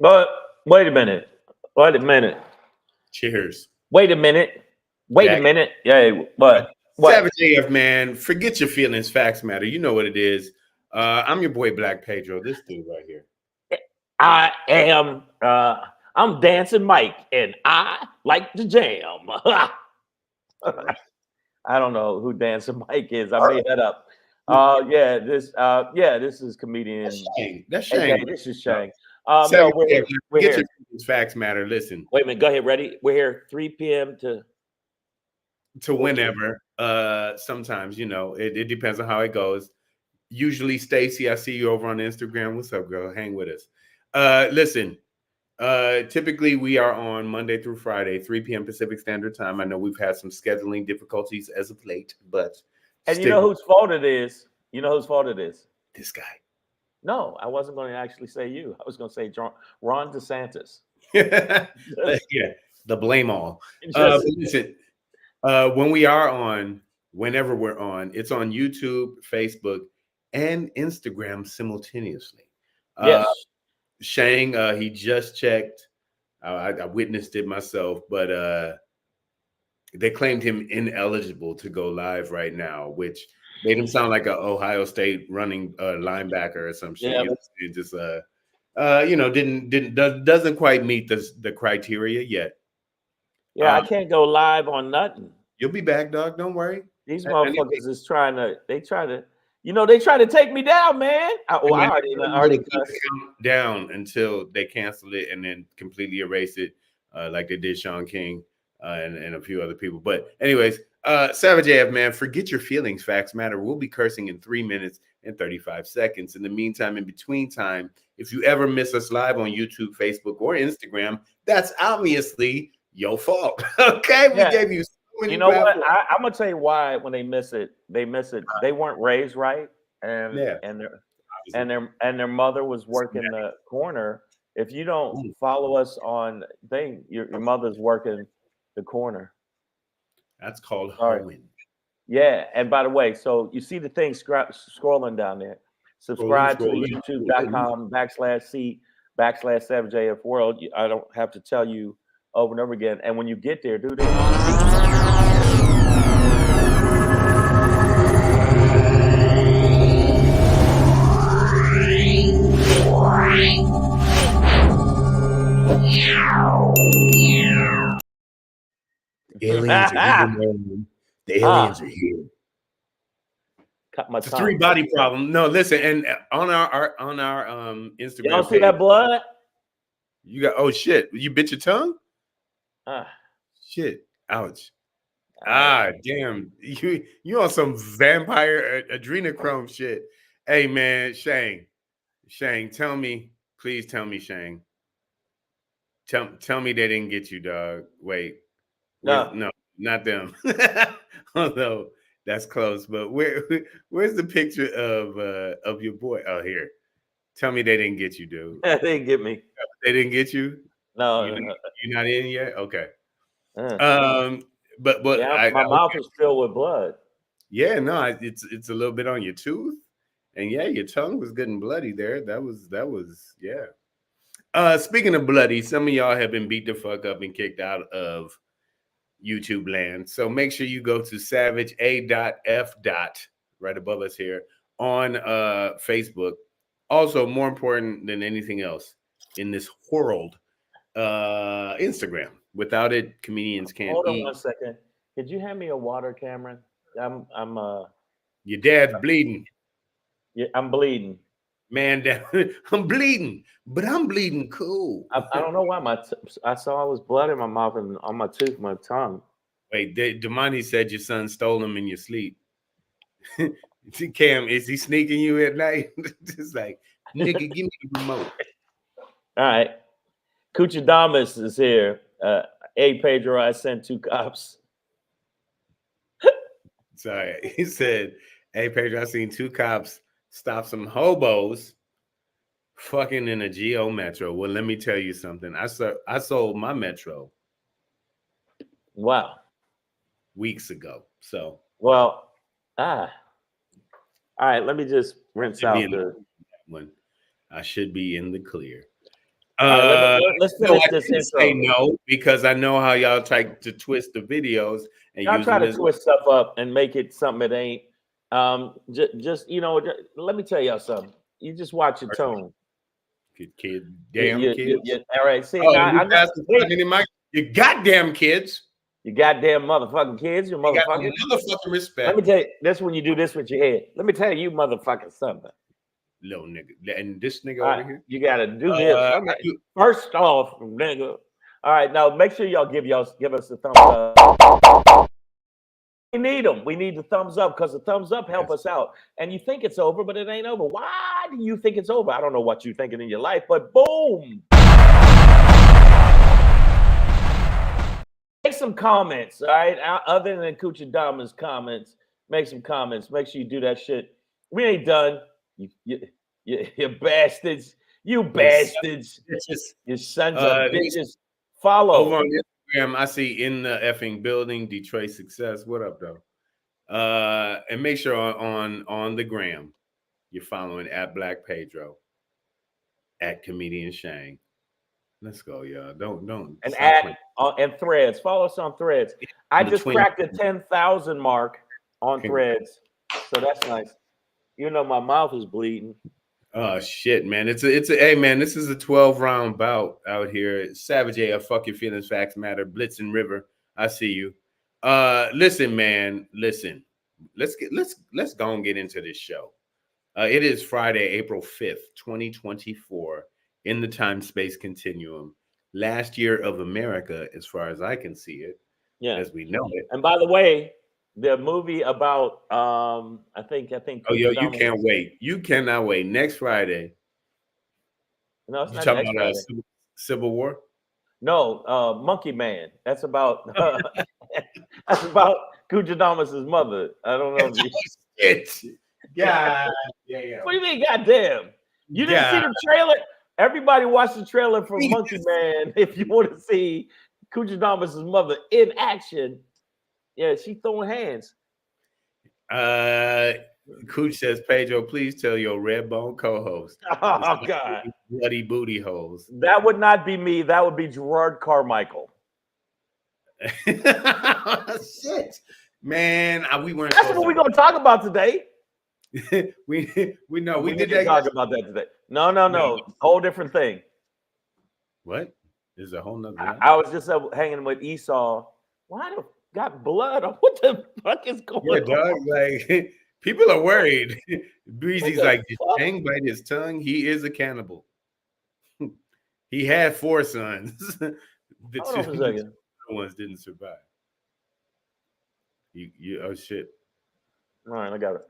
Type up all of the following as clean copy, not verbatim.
But wait a minute. Wait a minute. Cheers. Wait a minute. Wait Jack. a minute. Yeah, what? Savage AF, man. Forget your feelings. Facts matter. You know what it is. I'm your boy Black Pedro. This dude right here. I am I'm Dancing Mike and I like to jam. I don't know who Dancing Mike is. I made that up. This is comedian. That's Shang. Okay, this is Shang. No, we're here. Your facts matter. Listen. Wait a minute. Go ahead. Ready? We're here 3 p.m. to whenever. Sometimes, you know, it depends on how it goes. Usually, Stacy, I see you over on Instagram. What's up, girl? Hang with us. Listen. Typically, we are on Monday through Friday, 3 p.m. Pacific Standard Time. I know we've had some scheduling difficulties as of late, but you know whose fault it is? You know whose fault it is? This guy. No, I wasn't going to actually say you. I was going to say Ron DeSantis. Yeah, the blame all. Listen, when we are on, whenever we're on, it's on YouTube, Facebook, and Instagram simultaneously. Yes. Shang, he just checked. I witnessed it myself, but they claimed him ineligible to go live right now, which made him sound like an Ohio State running linebacker or some shit. Yeah. It just doesn't quite meet the criteria yet. Yeah, I can't go live on nothing. You'll be back, dog. Don't worry. These motherfuckers is trying to take me down, man. I already count down until they cancel it and then completely erase it, like they did Sean King and a few other people. But anyways, Savage AF, man, forget your feelings. Facts matter. We'll be cursing in 3 minutes and 35 seconds. In the meantime, in between time, if you ever miss us live on YouTube, Facebook, or Instagram, that's obviously your fault. Okay, we gave you. You know what? I'm gonna tell you why. When they miss it, they weren't raised right, and their mother was working the corner. If you don't follow us on thing, your mother's working the corner. That's called hoeing. Yeah, and by the way, so you see the thing scrolling down there. Subscribe to youtube.com/C/Savage AF World. I don't have to tell you over and over again. And when you get there, do this. Aliens are here. The aliens are here. Cut my it's a 3-body problem. No, listen, and on our Instagram. You don't see that blood? You got shit. You bit your tongue? Shit. Ouch. Damn. You on some vampire adrenochrome shit. Hey man, Shang, tell me, please tell me, Shang. Tell me they didn't get you, dog. Wait. No, not them. Although that's close, but where's the picture of your boy? Oh, here. Tell me they didn't get you, dude. They didn't get me. They didn't get you? No. You're not in yet? Okay. But yeah, my mouth is filled with blood. Yeah, no, it's a little bit on your tooth. And yeah, your tongue was getting bloody there. That was yeah. Speaking of bloody, some of y'all have been beat the fuck up and kicked out of YouTube land. So make sure you go to savage.a.f. right above us here on Facebook. Also, more important than anything else in this world, Instagram. Without it, comedians can't Hold on eat. 1 second. Could you hand me a water, Cameron? I'm Your dad's bleeding. Yeah, I'm bleeding. Man, I'm bleeding, but I'm bleeding cool. I don't know why I saw it was blood in my mouth and on my tooth, my tongue. Wait, Damani said your son stole them in your sleep. Cam, is he sneaking you at night? Just like, nigga, give me the remote. All right. Cuchadamas is here. Hey, Pedro, I sent 2 cops. Sorry. He said, hey, Pedro, I seen 2 cops stop some hobos fucking in a Geo Metro. Well, let me tell you something. I sold my Metro. Wow. Weeks ago. So, well, all right. Let me just rinse out the one. I should be in the clear. Let's finish this intro. Say no because I know how y'all try to twist the videos and y'all use try them to twist stuff up and make it something it ain't. Just let me tell y'all something. You just watch your tone. Kids. All right. See, you goddamn kids. You goddamn motherfucking kids. You motherfucking motherfucking respect. Let me tell you. That's when you do this with your head. Let me tell you, motherfucking something. Little nigga, and this nigga over here. You gotta do this. First off, nigga. All right, now make sure y'all give us a thumbs up. We need them. We need the thumbs up because the thumbs up help us out. And you think it's over, but it ain't over. Why do you think it's over? I don't know what you're thinking in your life, but boom. Make some comments, all right? Other than Cuchadamas comments, make some comments. Make sure you do that shit. We ain't done. You bastards. You bastards. You sons of bitches. Follow. Over on Instagram, I see in the effing building, Detroit Success. What up, though? And make sure on the gram, you're following at Black Pedro, at Comedian Shang. Let's go, y'all. Don't. And and Threads. Follow us on Threads. I just cracked the 10,000 mark on Threads. So that's nice. You know my mouth is bleeding. Oh shit, man! It's a hey man, this is a 12-round bout out here. Savage AF, fuck your feelings, facts matter. Blitzen River, I see you. Listen, man, listen. Let's go and get into this show. It is Friday, April 5th, 2024, in the time-space continuum. Last year of America, as far as I can see it, as we know it. And by the way, the movie about I think oh yo, you can't wait. You cannot wait. Next Friday. No, it's not next Friday. Civil War? No, Monkey Man. That's about that's about Cuchadamas' mother. I don't know if you God damn. What do you mean, goddamn? You didn't see the trailer? Everybody watch the trailer for Monkey Man if you want to see Cuchadamas' mother in action. Yeah, she throwing hands. Cooch says, Pedro, please tell your red bone co-host. Oh God, bloody booty holes. That would not be me. That would be Gerard Carmichael. Shit, man, we weren't. That's what we're gonna talk about today. we know we did talk about that today. No, whole different thing. What is a whole nother? I was just hanging with Esau. Why the got blood? What the fuck is going on? Dog, like people are worried. Breezy's like, did Shang bite his tongue? He is a cannibal. He had 4 sons. The two ones didn't survive. You oh shit. All right, I got it.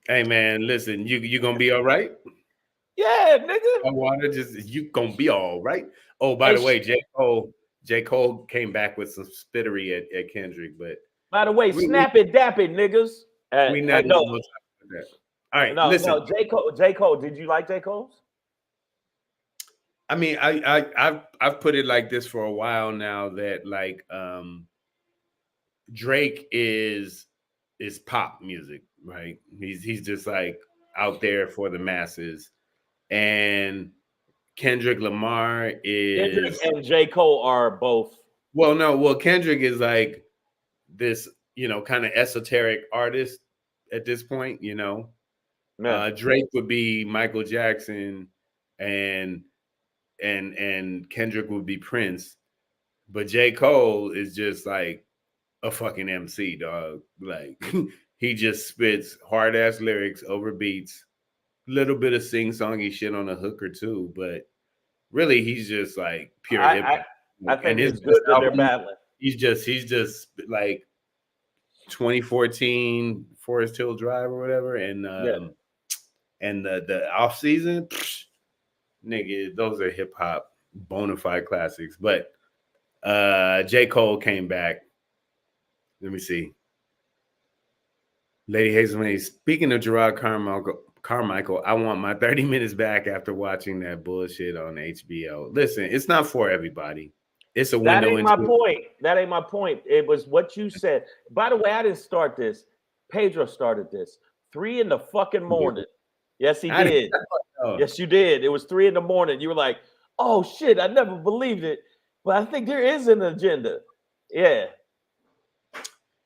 Hey man, listen, you gonna be all right? Yeah, nigga. I wanna you gonna be all right. Oh, by the way, J. Cole came back with some spittery at Kendrick, but by the way, snap it, dap it, niggas. We not no. All right, listen. No, J. Cole. Did you like J. Cole's? I mean, I've put it like this for a while now that like Drake is pop music, right? He's just like out there for the masses, and Kendrick Lamar is Kendrick and J. Cole are both. Well, Kendrick is like this, kind of esoteric artist at this point, Drake would be Michael Jackson and Kendrick would be Prince, but J. Cole is just like a fucking MC, dog. Like he just spits hard ass lyrics over beats, little bit of sing-songy shit on a hook or two, but really he's just like pure hip hop. I think it's good that they're battling. He's just like 2014 Forest Hill Drive or whatever, and the off season, nigga, those are hip hop bona fide classics. But J. Cole came back. Let me see. Lady Hazelman, speaking of Gerard Carmichael, I want my 30 minutes back after watching that bullshit on HBO. Listen, it's not for everybody. It's a window into. That ain't my point. That ain't my point. It was what you said. By the way, I didn't start this. Pedro started this. 3 in the fucking morning. Yes, he did. Yes, you did. It was 3 in the morning. You were like, oh shit, I never believed it. But I think there is an agenda. Yeah.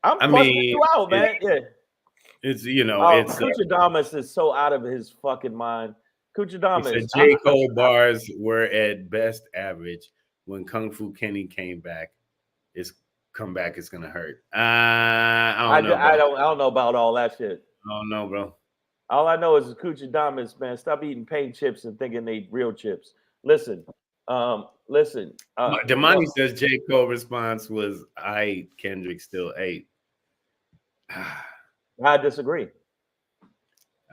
I'm busting you out, man. Yeah. It's, you know, it's Kuchadamas is so out of his fucking mind. Kuchadamas. J. Cole bars were at best average. When Kung Fu Kenny came back, his comeback is gonna hurt. I don't know about all that shit. I don't know, bro. All I know is Kuchadamas, man. Stop eating paint chips and thinking they real chips. Listen. Damani says J. Cole response was, Kendrick still ate. I disagree.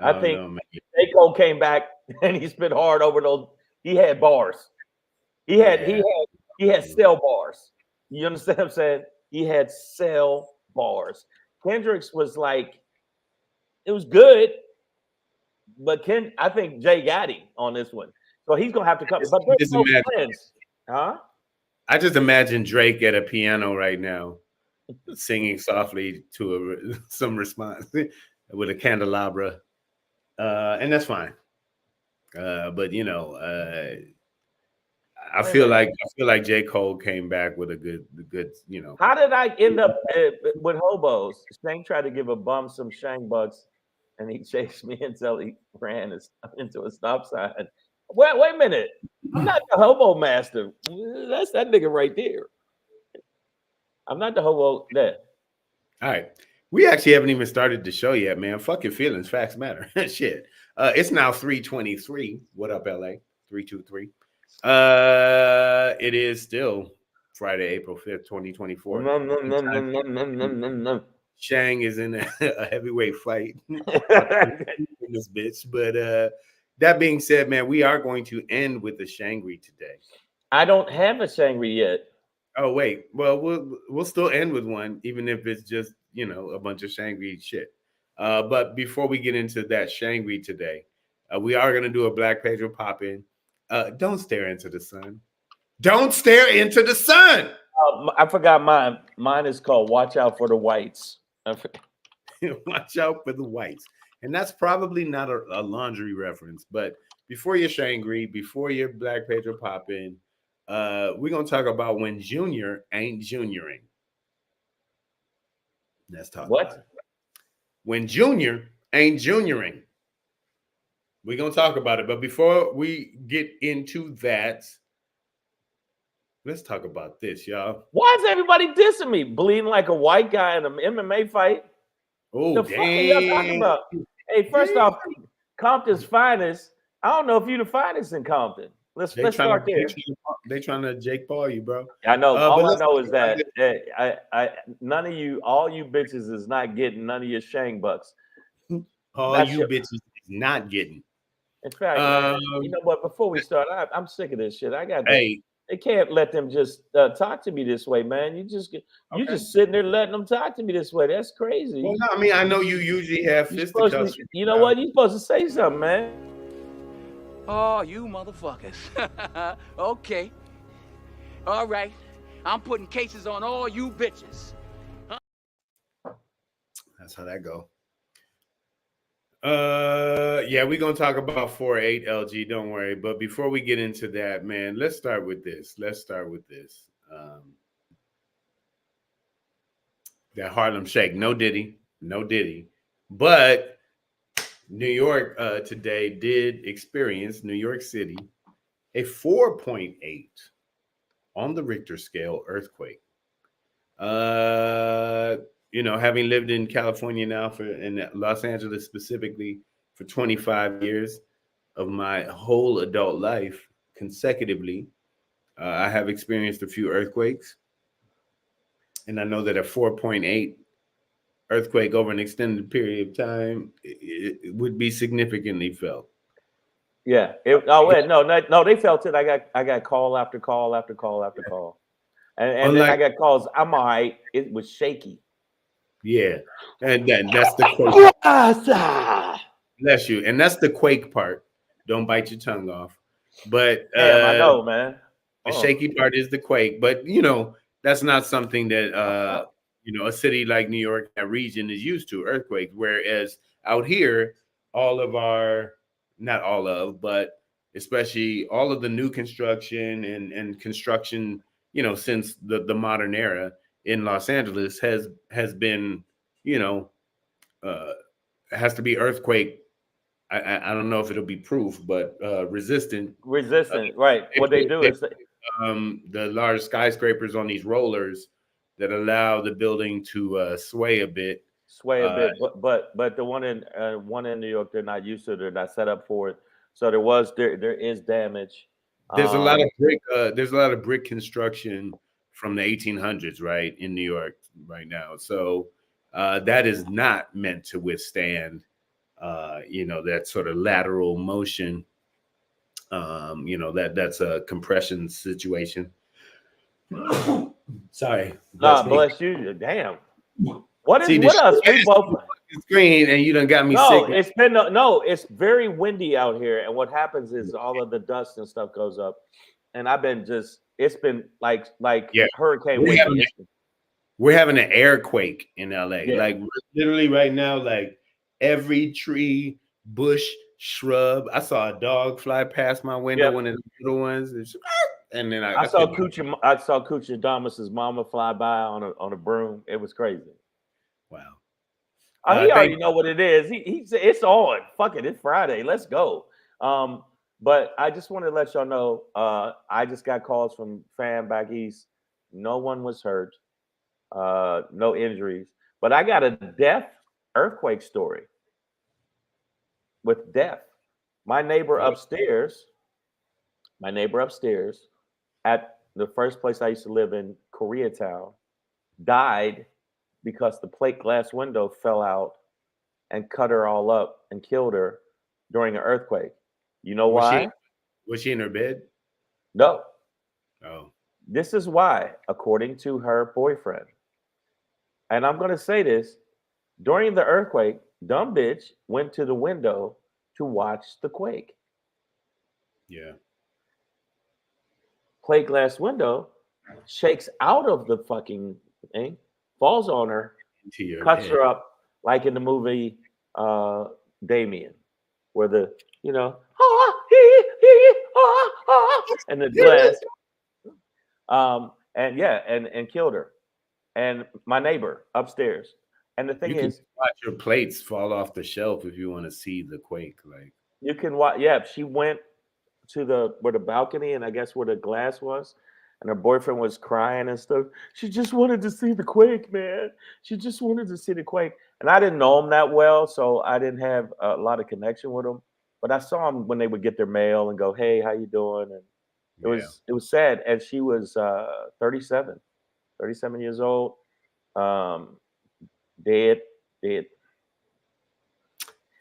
I think J. Cole came back and he spit hard over those. He had bars. He had cell bars. You understand what I'm saying? He had cell bars. Kendrick's was like, it was good, but I think Jay got him on this one. So he's gonna have to come. But there's no friends. Huh? I just imagine Drake at a piano right now, singing softly to some response with a candelabra, and that's fine. But you know, I feel like J. Cole came back with a good, you know. How did I end up with hobos? Shang tried to give a bum some Shang bucks, and he chased me until he ran into a stop sign. Wait a minute. I'm not the hobo master. That's that nigga right there. I'm not the hobo there. All right. We actually haven't even started the show yet, man. Fuck your feelings. Facts matter. Shit. It's now 3:23. What up, LA? 323. It is still Friday, April 5th, 2024. Shang is in a heavyweight fight in this bitch. But that being said, man, we are going to end with the Shangry today. I don't have a Shangry yet. Oh, wait. Well, we'll still end with one, even if it's just, you know, a bunch of Shangry shit. But before we get into that Shangry today, we are going to do a Black Pedro pop-in. Don't stare into the sun. Don't stare into the sun. I forgot mine. Mine is called Watch Out for the Whites. Watch out for the whites. And that's probably not a laundry reference. But before your Shangry, before your Black Pedro pop-in, we're going to talk about when Junior ain't junioring. Let's talk about it. When Junior ain't junioring. We're going to talk about it. But before we get into that, let's talk about this, y'all. Why is everybody dissing me? Bleeding like a white guy in an MMA fight? Oh, the fuck are y'all talking about? Hey, first off, Compton's finest. I don't know if you're the finest in Compton. Let's start there. They trying to Jake Paul you, bro. I know. All I know is that none of you, all you bitches, is not getting none of your Shang bucks. All you bitches is not getting. In fact, man, you know what? Before we start, I'm sick of this shit. I got. They can't let them just talk to me this way, man. You just sitting there letting them talk to me this way. That's crazy. Well, no, I mean, I know you usually have fisticuffs. You know what? You're supposed to say something, man. Oh, you motherfuckers. Okay. All right. I'm putting cases on all you bitches. Huh? That's how that go. Yeah, we're gonna talk about 4-8 LG, don't worry. But before we get into that, man, let's start with this. That Harlem Shake. No Diddy. But New York today did experience, New York City, a 4.8 on the Richter scale earthquake. You know, having lived in California now in Los Angeles specifically for 25 years of my whole adult life consecutively, I have experienced a few earthquakes. And I know that a 4.8 earthquake over an extended period of time, it would be significantly felt. Yeah. No, they felt it. I got call after call after call after call. And then I got calls. I'm all right. It was shaky. Yeah. And that's the quake. Bless you. And that's the quake part. Don't bite your tongue off. But damn, I know, man. The shaky part is the quake. But that's not something that a city like New York, that region, is used to, earthquakes. Whereas out here, not all of, but especially all of the new construction and construction, since the modern era in Los Angeles has been, has to be earthquake. I don't know if it'll be proof, but resistant. Resistant, right? What they do is the large skyscrapers on these rollers that allow the building to sway a bit. But the one in New York, they're not used to it. They're not set up for it. So there is damage. There's a lot of brick. There's a lot of brick construction from the 1800s, right, in New York right now. So that is not meant to withstand, that sort of lateral motion. That's a compression situation. Sorry. Bless you. Damn. What else? We both screen and you done got me sick. It's very windy out here, and what happens is all of the dust and stuff goes up, and it's been like hurricane windy. We're having an airquake in LA. Yeah. Like literally right now, like every tree, bush, shrub. I saw a dog fly past my window, one of the little ones, and then I saw Cooch Adamas's mama fly by on a broom. It was crazy. Wow. He already know what it is. He said it's on. Fuck it, it's Friday. Let's go. But I just wanted to let y'all know. I just got calls from fam back east. No one was hurt. No injuries. But I got a death earthquake story. With death. My neighbor upstairs at the first place I used to live in, Koreatown, died because the plate glass window fell out and cut her all up and killed her during an earthquake. You know why? Was she in her bed? No. Oh. This is why, according to her boyfriend. And I'm going to say this. During the earthquake, dumb bitch went to the window to watch the quake. Yeah. Plate glass window shakes out of the fucking thing, falls on her, cuts her up like in the movie Damien, where the and the glass and killed her. And my neighbor upstairs. And the thing is, watch your plates fall off the shelf if you want to see the quake. Like you can watch. Yeah, she went to where the balcony and I guess where the glass was, and her boyfriend was crying and stuff. She just wanted to see the quake, man. She just wanted to see the quake. And I didn't know him that well, so I didn't have a lot of connection with him. But I saw him when they would get their mail and go, "Hey, how you doing?" And it was sad. And she was 37 years old, dead.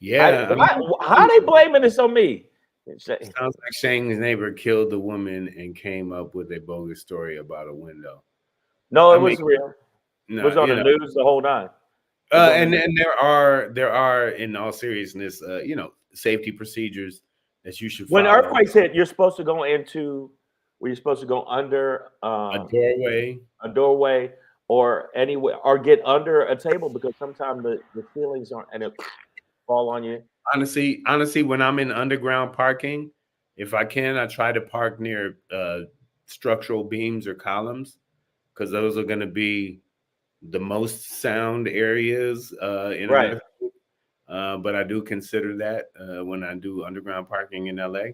Yeah. How they blaming this on me? Sounds like Shang's neighbor killed the woman and came up with a bogus story about a window. No, it was real. It was on the news the whole time. And there are, in all seriousness, safety procedures that you should follow. When earthquakes hit, you're supposed to go under a doorway, or anywhere, or get under a table, because sometimes the ceilings aren't, and it fall on you. Honestly, when I'm in underground parking, if I can, I try to park near structural beams or columns, because those are going to be the most sound areas in right. But I do consider that when I do underground parking in LA,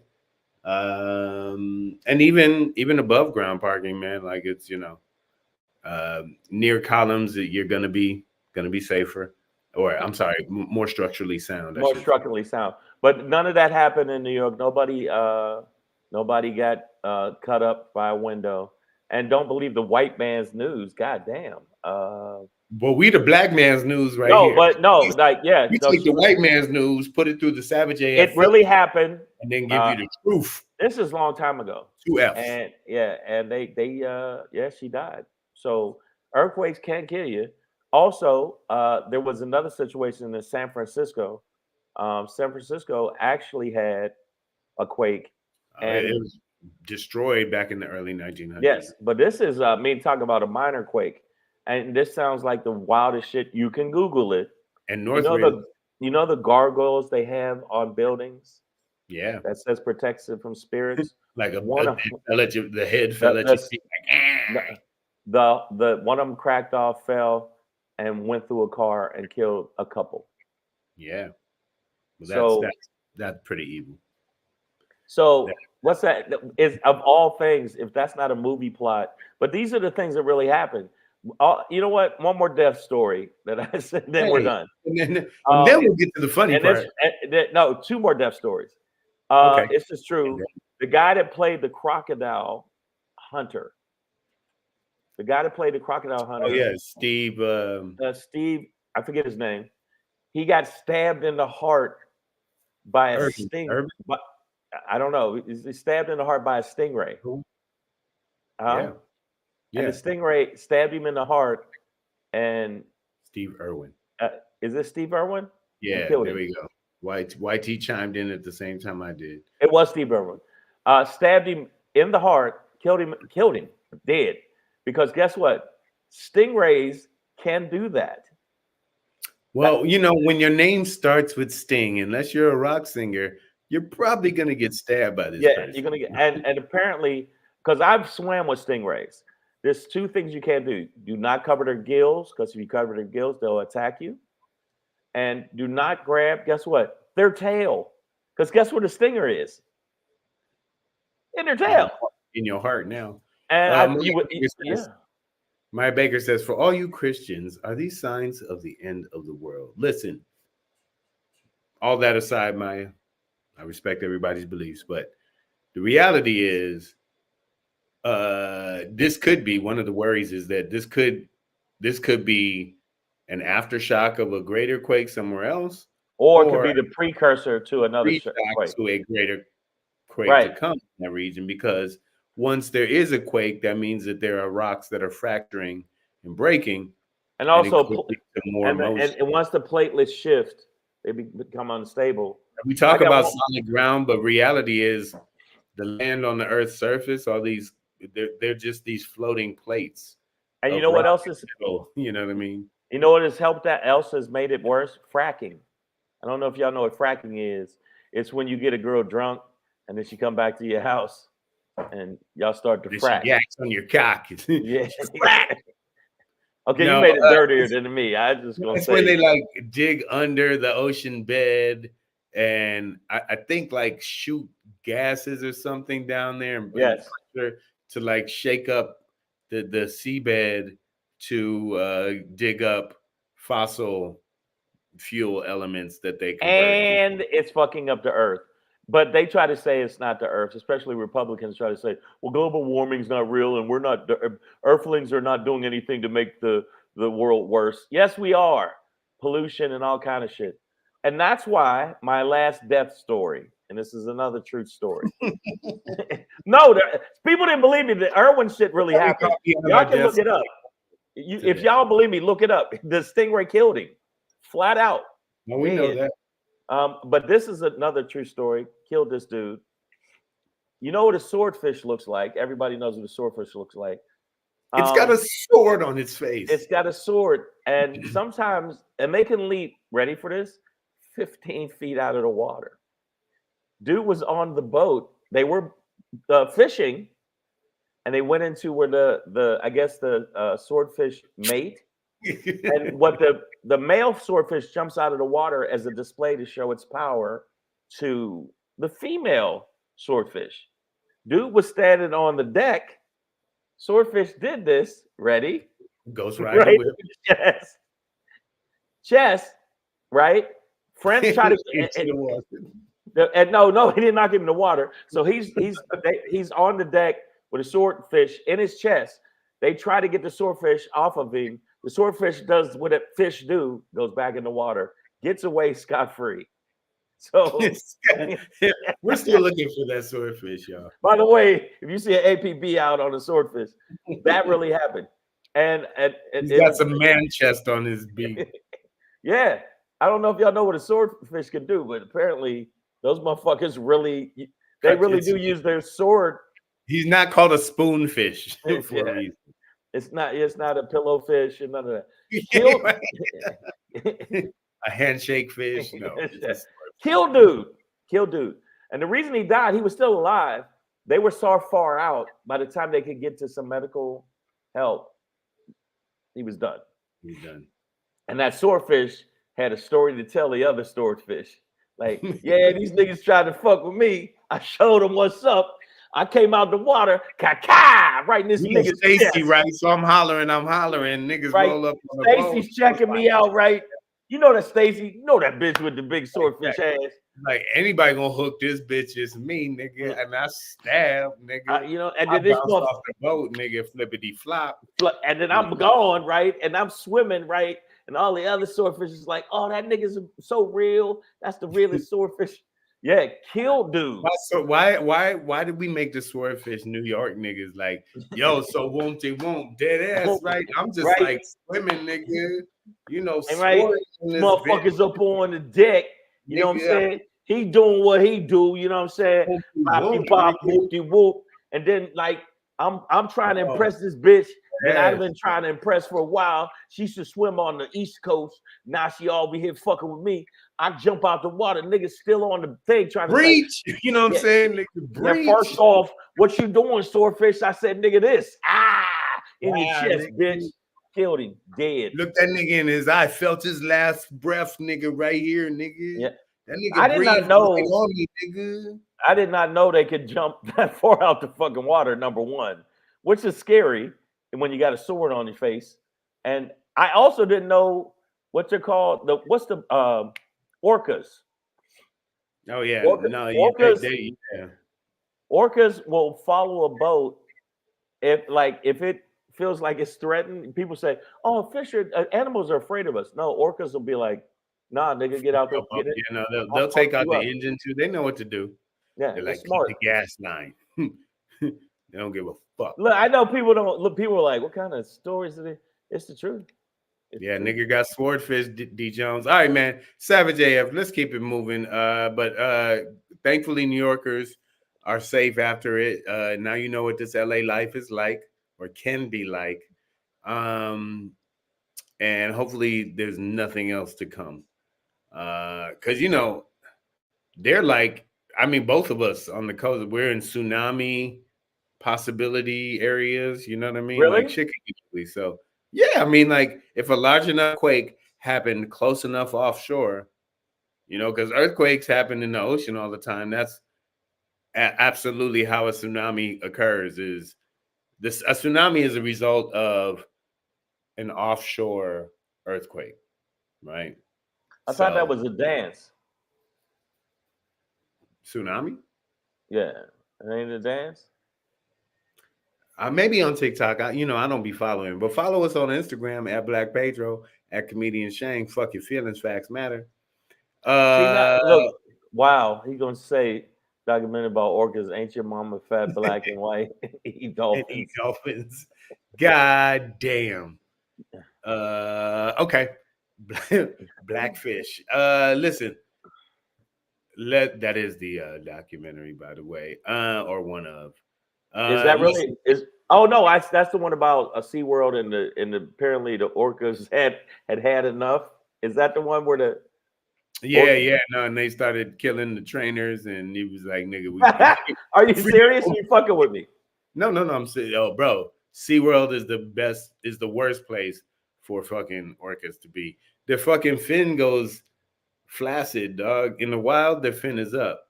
and even above ground parking, man. Like it's near columns, that you're gonna be safer. Or I'm sorry, more structurally sound. More structurally sound. But none of that happened in New York. Nobody got cut up by a window. And don't believe the white man's news. God damn. Well, we the black man's news right no, here. but no, like yeah, We no, take the white man's news, put it through the Savage AF. it really happened, and then give you the truth. This is a long time ago. 2 F's. And yeah, and they yeah, she died. So earthquakes can kill you. Also, there was another situation in San Francisco. San Francisco actually had a quake, and it was destroyed back in the early 1900s. yes, but this is me talking about a minor quake, and this sounds like the wildest shit. You can Google it. And you know the gargoyles they have on buildings. Yeah, that says protects it from spirits. Like the head fell at your feet. The one of them cracked off, fell, and went through a car and killed a couple. Yeah, well, that's pretty evil. So what's that? Is of all things, if that's not a movie plot, but these are the things that really happen. You know what? One more death story that I said, then we're done. And then we'll get to the funny part. No, 2 more death stories. Okay. This is true. The guy that played the crocodile hunter. The guy that played the crocodile hunter. Oh yeah, Steve. Steve, I forget his name. He got stabbed in the heart by a stingray. I don't know. He's stabbed in the heart by a stingray. Yeah. And the stingray stabbed him in the heart. And Steve Irwin. Is this Steve Irwin? Yeah, there we go. YT chimed in at the same time I did. It was Steve Irwin. Stabbed him in the heart, killed him, dead. Because guess what? Stingrays can do that. Well, when your name starts with Sting, unless you're a rock singer, you're probably going to get stabbed by this person. You're going to get, and apparently, because I've swam with stingrays, there's 2 things you can't do. Do not cover their gills, because if you cover their gills, they'll attack you. And do not grab, guess what? Their tail. Because guess where the stinger is? In their tail. In your heart now. And Maya Baker says, for all you Christians, are these signs of the end of the world? Listen, all that aside, Maya, I respect everybody's beliefs, but the reality is this could be one of the worries is that this could be an aftershock of a greater quake somewhere else. Or it could be the precursor to another quake. To a greater quake to come in that region, because once there is a quake, that means that there are rocks that are fracturing and breaking. And also, and once the platelets shift, they become unstable. We talk about solid ground, but reality is the land on the Earth's surface, all these, they're just these floating plates. And you know what else is? You know what I mean? You know what has helped that? Else has made it worse? Fracking. I don't know if y'all know what fracking is. It's when you get a girl drunk and then she come back to your house and y'all start to frack. Yeah, it's on your cock. Yeah. Okay, you made it dirtier than me. I just gonna say when they like dig under the ocean bed and I think like shoot gases or something down there and to like shake up the seabed to dig up fossil fuel elements that they convert. And it's fucking up the earth. But they try to say it's not the earth, especially Republicans try to say, well, global warming's not real and we're not, earthlings are not doing anything to make the world worse. Yes, we are. Pollution and all kind of shit. And that's why my last death story, and this is another truth story. No, people didn't believe me. The Irwin shit really happened. Y'all can look it up. If y'all believe me, look it up. The stingray killed him. Flat out. No, we know that. But this is another true story. Killed this dude. You know what a swordfish looks like? Everybody knows what a swordfish looks like. It's got a sword on its face. It's got a sword. And sometimes, and they can leap, ready for this, 15 feet out of the water. Dude was on the boat. They were fishing, and they went into where the swordfish mate. And what the male swordfish jumps out of the water as a display to show its power to the female swordfish. Dude was standing on the deck. Swordfish did this. Ready? Ghost Rider. Right? Chest. Right? Friends try to. And no, he did not give him the water. So he's on the deck with a swordfish in his chest. They try to get the swordfish off of him. The swordfish does what a fish do, goes back in the water, gets away scot-free. So we're still looking for that swordfish, y'all. By the way, if you see an APB out on a swordfish, that really happened. And he's got some man chest on his beak. Yeah. I don't know if y'all know what a swordfish can do, but apparently those motherfuckers really do use their sword. He's not called a spoonfish for a reason. It's not a pillowfish and none of that. A handshake fish. No. Kill dude. And the reason he died, he was still alive. They were so far out by the time they could get to some medical help. He was done. He's done. And that swordfish had a story to tell the other swordfish. Like, yeah, these niggas tried to fuck with me. I showed them what's up. I came out the water, right in this nigga's Stacy, right? So I'm hollering. Niggas right. roll up on the Stacy's checking me out, right? You know that Stacy, you know that bitch with the big swordfish ass. Like anybody gonna hook this bitch, it's me, nigga. And I stab, nigga. You know, and then this off the boat, nigga, flippity flop. And then I'm gone, right? And I'm swimming, right? And all the other swordfish is like, oh, that nigga's so real. That's the realest swordfish. Yeah, kill dude. So why did we make the swordfish New York niggas like, yo, so won't they won't dead ass, right? I'm just like swimming, nigga. You know, right? Motherfuckers up on the deck. You know what I'm saying? He doing what he do. You know what I'm saying? Pop, whoop. And then like I'm trying to impress this bitch. And I've been trying to impress for a while. She used to swim on the East Coast. Now she all be here fucking with me. I jump out the water. Niggas still on the thing trying to breach. You know what I'm saying? Nigga, breach. First off, what you doing, swordfish? I said, nigga, this. In your chest, bitch. Killed him. Dead. Look that nigga in his eye. Felt his last breath, nigga, right here, nigga. Yeah. That nigga I did not know. On me, nigga. I did not know they could jump that far out the fucking water, number one, which is scary when you got a sword on your face. And I also didn't know what they're called. What's the orcas? Oh yeah, orcas will follow a boat if it feels like it's threatened. People say, "Oh, animals are afraid of us." No, orcas will be like, "Nah, nigga, get out there." They'll take out the engine too. They know what to do. Yeah, they're like, smart. Keep the gas line. They don't give a fuck. Look, I know people don't look. People are like, "What kind of stories are they?" It's the truth. Nigga got swordfish, D Jones. All right, man. Savage AF. Let's keep it moving. But thankfully, New Yorkers are safe after it. Now you know what this LA life is like, or can be like. And hopefully, there's nothing else to come. Because they're like, I mean, both of us on the coast, we're in tsunami possibility areas. You know what I mean? Really? Like shit can get ugly. So. Yeah, I mean, like if a large enough quake happened close enough offshore, because earthquakes happen in the ocean all the time. That's absolutely how a tsunami occurs. A tsunami is a result of an offshore earthquake, right? I thought that was a dance. Tsunami? Yeah, it ain't a dance. Maybe on TikTok. I don't be following, but follow us on Instagram at Black PEDRO, at Comedian Shang. Fuck your feelings, facts matter. Look, wow, he gonna say documentary about orcas. Ain't your mama fat, black, and white? Eat dolphins. God damn. Okay. Blackfish. Listen. That is the documentary, by the way, or one of. Is that really? Oh no, that's the one about a SeaWorld and apparently the orcas had enough. Is that the one where the and they started killing the trainers and he was like, nigga, are you serious? Are you fucking with me? No, I'm saying, bro, SeaWorld is the worst place for fucking orcas to be. Their fucking fin goes flaccid, dog. In the wild, their fin is up.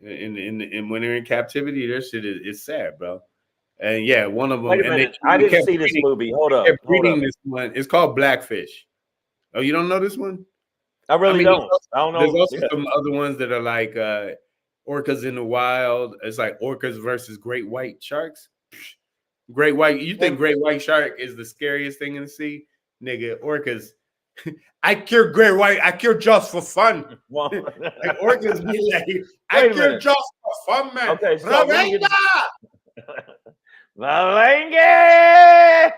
And when they're in captivity, their shit is sad, bro. And yeah, one of them. Wait a minute. I didn't see this movie. Hold up. This one. It's called Blackfish. Oh, you don't know this one? I don't. I don't know. There's also some other ones that are like orcas in the wild. It's like orcas versus great white sharks. Great white. You think great white shark is the scariest thing in the sea? nigga, orcas. I cure great white. I cure just for fun. Like orcas be like, I cure just for fun, man. Okay, so Valenga!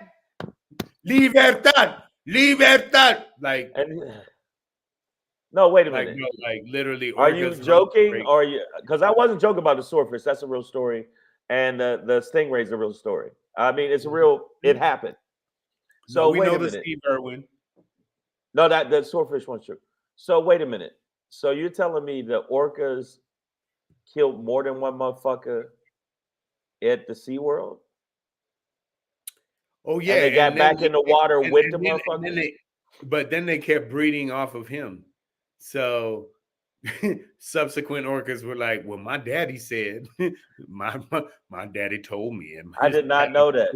Libertad, libertad. Like, no, wait a minute. No, like literally. Are you joking, or you? Because I wasn't joking about the swordfish. That's a real story, and the stingray is a real story. I mean, it's a real. It happened. So we wait know a minute. Steve Irwin. No, that swordfish one's true. So wait a minute. So you're telling me the orcas killed more than one motherfucker at the SeaWorld? Oh yeah, and they got back in the water with the motherfucker. But then they kept breeding off of him. So subsequent orcas were like, "Well, my daddy said, my daddy told me." And I did not know that.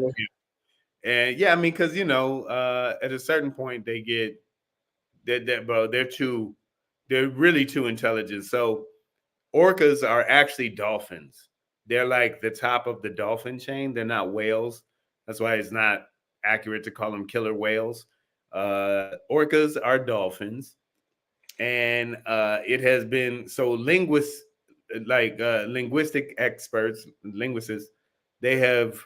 And yeah, I mean, because at a certain point they get that, bro. They're really too intelligent. So orcas are actually dolphins. They're like the top of the dolphin chain. They're not whales. That's why it's not accurate to call them killer whales. Orcas are dolphins. And it has been so linguists, linguistic experts, linguists, they have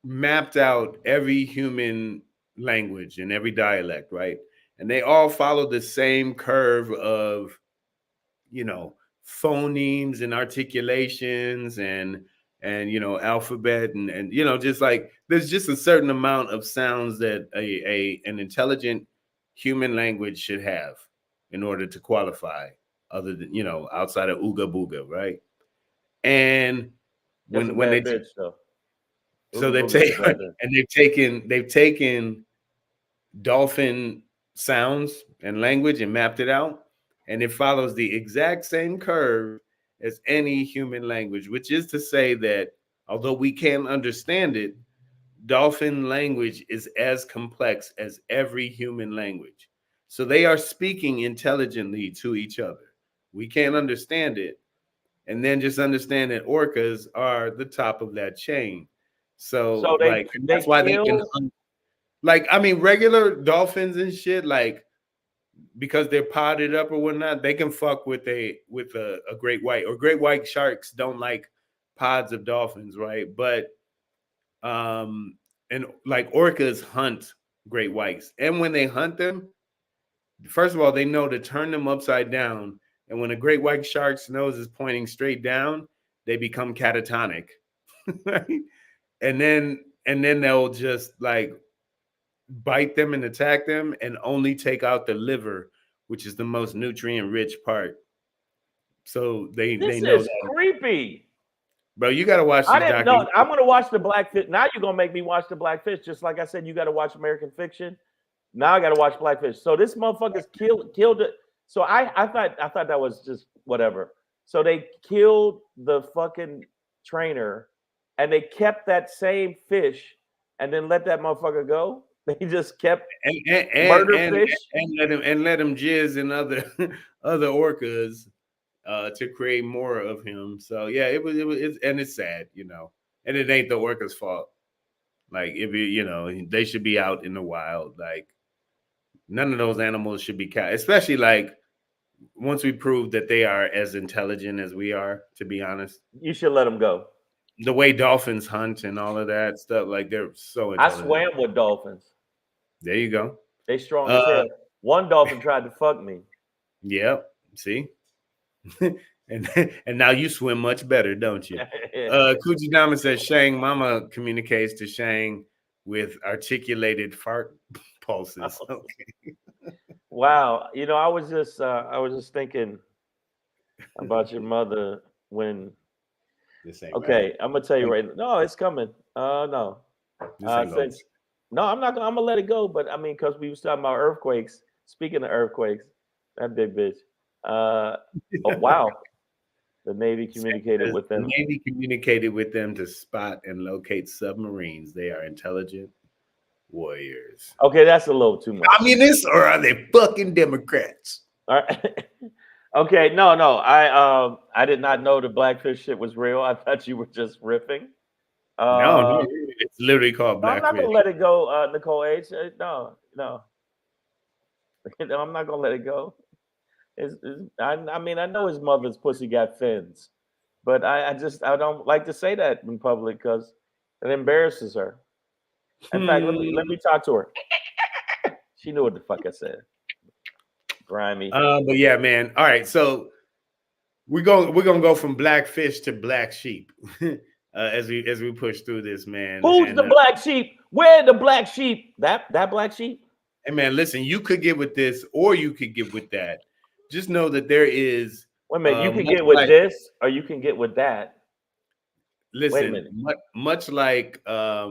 mapped out every human language and every dialect, right? And they all follow the same curve of, phonemes and articulations and alphabet and just like there's just a certain amount of sounds that an intelligent human language should have in order to qualify, other than outside of ooga booga, right? And when they bitch, though. So they take and they've taken dolphin sounds and language and mapped it out, and it follows the exact same curve as any human language, which is to say that although we can't understand it, dolphin language is as complex as every human language. So they are speaking intelligently to each other. We can't understand it. And then just understand that orcas are the top of that chain. So that's why they can, regular dolphins and shit, like, because they're potted up or whatnot, they can fuck with a great white, or great white sharks don't like pods of dolphins, right? But and like orcas hunt great whites, and when they hunt them, first of all, they know to turn them upside down, and when a great white shark's nose is pointing straight down, they become catatonic, right? And then they'll just like bite them and attack them and only take out the liver, which is the most nutrient rich part. So they know that. Creepy. Bro, you got to watch this documentary. No, I'm going to watch the Blackfish. Now you're going to make me watch the Blackfish. Just like I said, you got to watch American Fiction. Now I got to watch Blackfish. So this motherfucker's killed it. So I thought that was just whatever. So they killed the fucking trainer, and they kept that same fish and then let that motherfucker go. They just kept murder fish and let him jizz in other orcas to create more of him. So yeah, it was and it's sad, and it ain't the orca's fault. Like, if they should be out in the wild. Like, none of those animals should be caught, especially like once we prove that they are as intelligent as we are. To be honest, you should let them go. The way dolphins hunt and all of that stuff, like, they're so intelligent. I swam with dolphins. There you go. They strong as hell. One dolphin tried to fuck me. Yep. See? and now you swim much better, don't you? Coochie Diamond says Shang Mama communicates to Shang with articulated fart pulses. Okay. Wow. I was just thinking about your mother when. Okay, right. I'm gonna tell you right now. No, it's coming. No. No, I'm not. I'm gonna let it go. But I mean, because we was talking about earthquakes. Speaking of earthquakes, that big bitch. Oh wow. The Navy communicated with them. The Navy communicated with them to spot and locate submarines. They are intelligent warriors. Okay, that's a little too much. Communists, or are they fucking Democrats? All right. Okay, no. I did not know the Blackfish shit was real. I thought you were just riffing. No, it's literally called No, I'm not Blackfish. gonna let it go, Nicole H. No, no, no, I'm not gonna let it go. I mean, I know his mother's pussy got fins, but I don't like to say that in public because it embarrasses her. In fact, let me talk to her. She knew what the fuck I said. Grimy. But yeah, man. All right, so we're gonna go from Blackfish to Black Sheep as we push through this, man. Who's the black sheep? Where the black sheep? That black sheep? Hey man, listen, you could get with this or you could get with that. Just know that there is. Wait a minute, you can get with this or you can get with that. Listen, much like I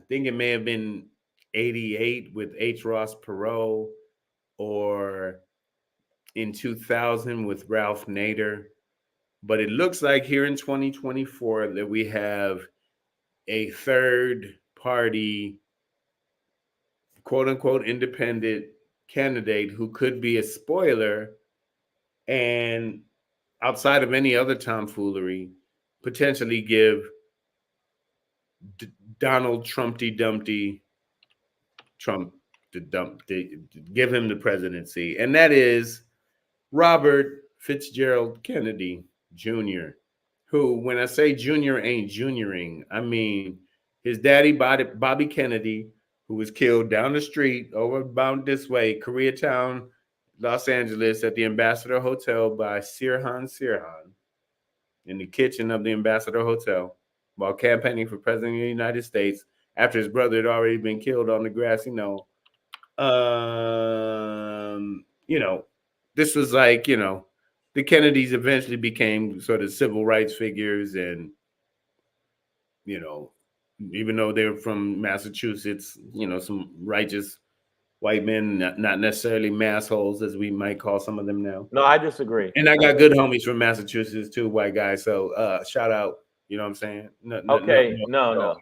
think it may have been 88 with H. Ross Perot, or in 2000 with Ralph Nader. But it looks like here in 2024 that we have a third party, quote unquote, independent candidate who could be a spoiler and, outside of any other tomfoolery, potentially give Donald Trumpty Dumpty Trump give him the presidency. And that is Robert Fitzgerald Kennedy Jr., who, when I say junior, ain't junioring, I mean his daddy, Bobby Kennedy, who was killed down the street, over about this way, Koreatown, Los Angeles, at the Ambassador Hotel by Sirhan in the kitchen of the Ambassador Hotel while campaigning for president of the United States after his brother had already been killed on the grassy knoll. This was like, the Kennedys eventually became sort of civil rights figures, and, even though they were from Massachusetts, some righteous white men, not necessarily massholes, as we might call some of them now. No, I disagree. And I got good homies from Massachusetts too, white guys. So shout out, you know what I'm saying? No.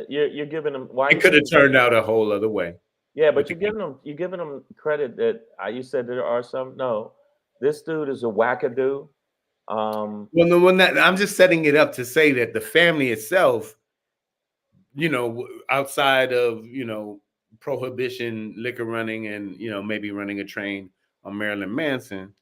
You're giving them. Why it could have turned out a whole other way. Yeah, but you're giving them credit that you said there are some. No, this dude is a wackadoo. Well, no, I'm just setting it up to say that the family itself, outside of prohibition, liquor running, and maybe running a train on Marilyn Manson,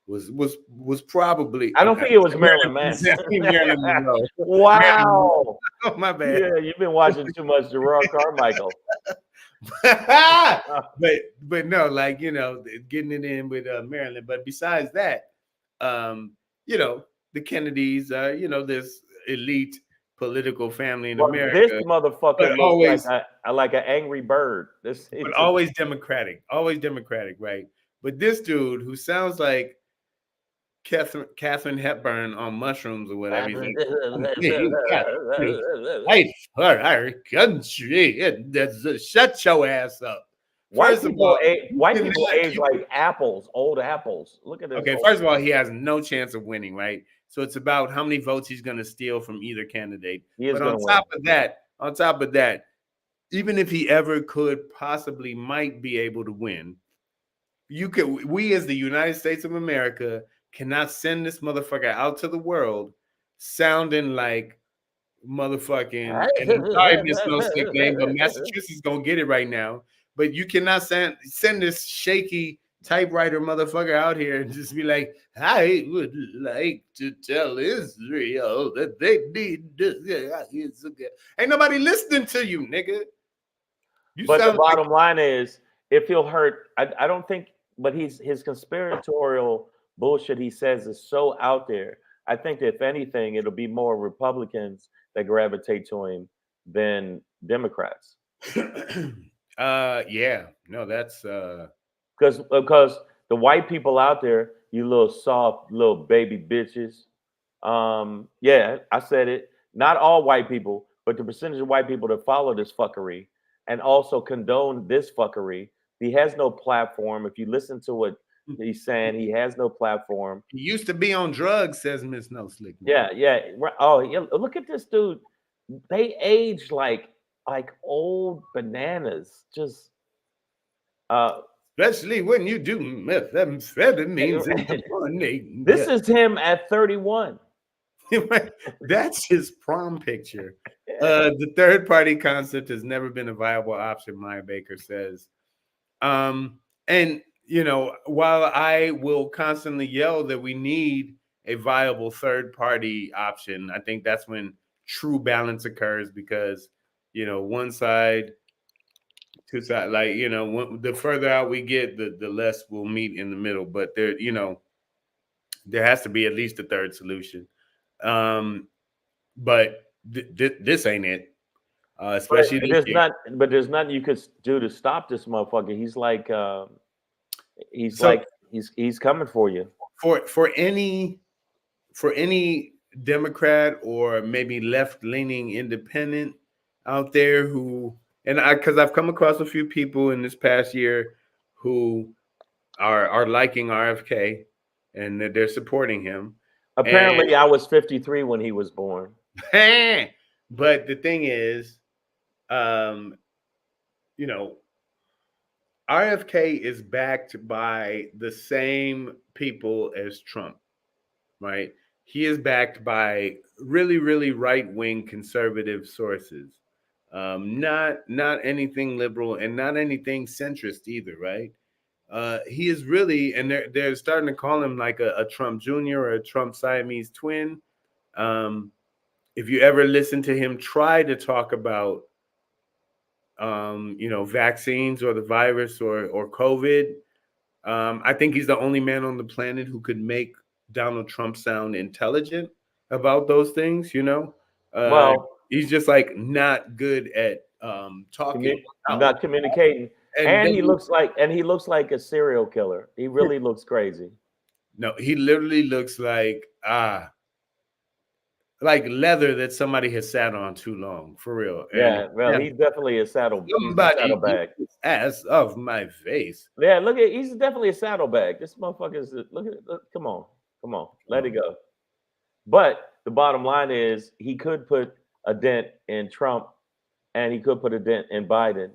was probably. I don't think it was Marilyn Manson. Marilyn Monroe. Wow. Oh, my bad. Yeah, you've been watching too much Gerard Carmichael. but no, like, getting it in with Marilyn. But besides that, the Kennedys, this elite political family in America. This motherfucker looks like an angry bird. Always democratic, right? But this dude who sounds like Catherine Hepburn on mushrooms or whatever. He's like, for our country. Shut your ass up. White people age like apples, old apples. Look at this. Okay, first of all, he has no chance of winning, right? So it's about how many votes he's going to steal from either candidate. But on top of that, even if he ever might be able to win, we as the United States of America cannot send this motherfucker out to the world sounding like motherfucking, and I'm sorry, Miss No Slick Name, but Massachusetts gonna get it right now. But you cannot send this shaky typewriter motherfucker out here and just be like, I would like to tell Israel that they need this. Ain't nobody listening to you, nigga. But the bottom line is, if he'll hurt, I don't think, but his conspiratorial bullshit he says is so out there. I think that if anything, it'll be more Republicans that gravitate to him than Democrats. Yeah, no, that's because the white people out there, you little soft little baby bitches. Yeah, I said it. Not all white people, but the percentage of white people that follow this fuckery and also condone this fuckery. He has no platform. If you listen to what he's saying, he has no platform. He used to be on drugs, says Miss No Slick. Yeah. Oh, yeah. Look at this dude. They age like old bananas. Just especially when you do methamphetamines in the morning. This is him at 31. That's his prom picture. The third party concept has never been a viable option, Maya Baker says. And while I will constantly yell that we need a viable third party option, I think that's when true balance occurs, because one side, two side, like the further out we get, the less we'll meet in the middle. But there has to be at least a third solution. But this ain't it. Especially there's nothing you could do to stop this motherfucker. He's coming for you. For any Democrat or maybe left-leaning independent out there because I've come across a few people in this past year who are liking RFK and they're supporting him. Apparently, I was 53 when he was born. But the thing is, RFK is backed by the same people as Trump, right? He is backed by really, really right-wing conservative sources, not anything liberal and not anything centrist either, right? He is really, and they're starting to call him like a Trump Jr. or a Trump Siamese twin. If you ever listen to him try to talk about vaccines or the virus or COVID, I think he's the only man on the planet who could make Donald Trump sound intelligent about those things. Well, he's just like not good at talking, not communicating, and he looks like a serial killer. He really looks crazy. No, he literally looks like leather that somebody has sat on too long, for real. Yeah, well, he's definitely a saddlebag. Ass of my face. Yeah, he's definitely a saddlebag. This motherfucker's come on, let it go. But the bottom line is he could put a dent in Trump and he could put a dent in Biden.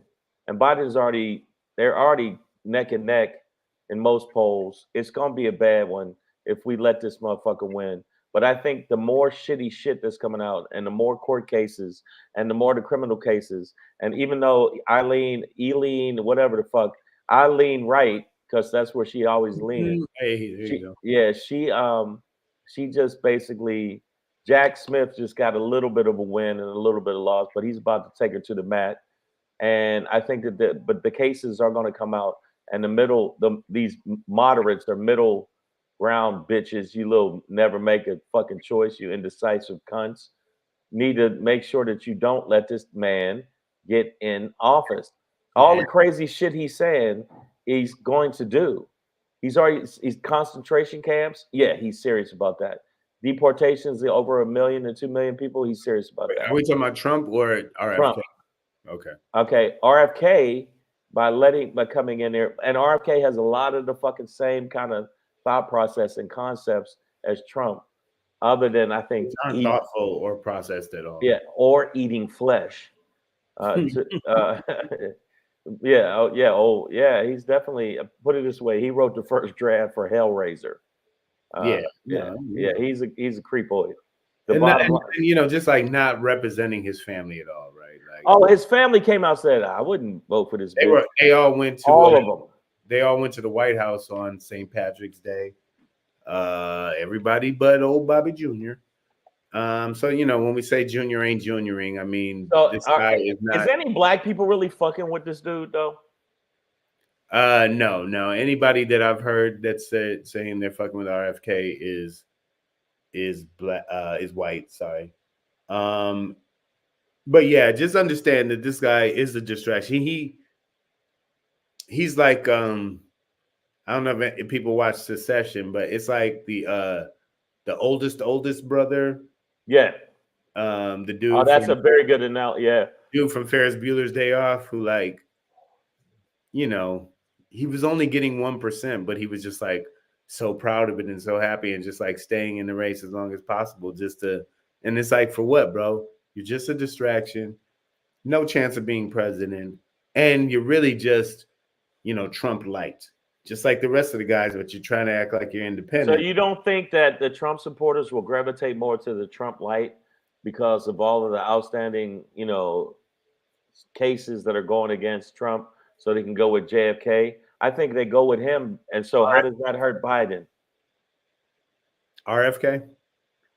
And they're already neck and neck in most polls. It's gonna be a bad one if we let this motherfucker win. But I think the more shitty shit that's coming out and the more court cases and the more the criminal cases, and even though Eileen, whatever the fuck, I lean right because that's where she always leans. She just basically, Jack Smith just got a little bit of a win and a little bit of loss, but he's about to take her to the mat. And I think but the cases are going to come out, and these moderates, they're middle ground bitches, you little never make a fucking choice, you indecisive cunts, need to make sure that you don't let this man get in office. All the crazy shit he's saying he's going to do. He's concentration camps. Yeah, he's serious about that. Deportations over 1 million to 2 million people. He's serious about that. Are we talking about Trump or RFK? Trump. Okay. RFK by coming in there, and RFK has a lot of the fucking same kind of thought process and concepts as Trump, other than I think unthoughtful or processed at all. Yeah, or eating flesh. He's definitely, put it this way, he wrote the first draft for Hellraiser. He's a creepoid. Just like not representing his family at all, right? Like, his family came out and said, I wouldn't vote for this. They all went to all of them. They all went to the White House on St. Patrick's Day. Everybody but old Bobby Jr. So when we say Junior ain't junioring, I mean this guy is not. Is any black people really fucking with this dude though? No. Anybody that I've heard that's saying they're fucking with RFK is black, is white. Sorry. But yeah, just understand that this guy is a distraction. He's like I don't know if people watch Succession, but it's like the oldest brother. Yeah. The dude. Oh, that's a very good analogy. Yeah. Dude from Ferris Bueller's Day Off, who he was only getting 1%, but he was just like so proud of it and so happy and just like staying in the race as long as possible and it's like, for what, bro? You're just a distraction, no chance of being president, and you're really just Trump light. just like the rest of the guys, but you're trying to act like you're independent. So you don't think that the Trump supporters will gravitate more to the Trump light because of all of the outstanding, cases that are going against Trump, so they can go with JFK? I think they go with him. And so how does that hurt Biden? RFK?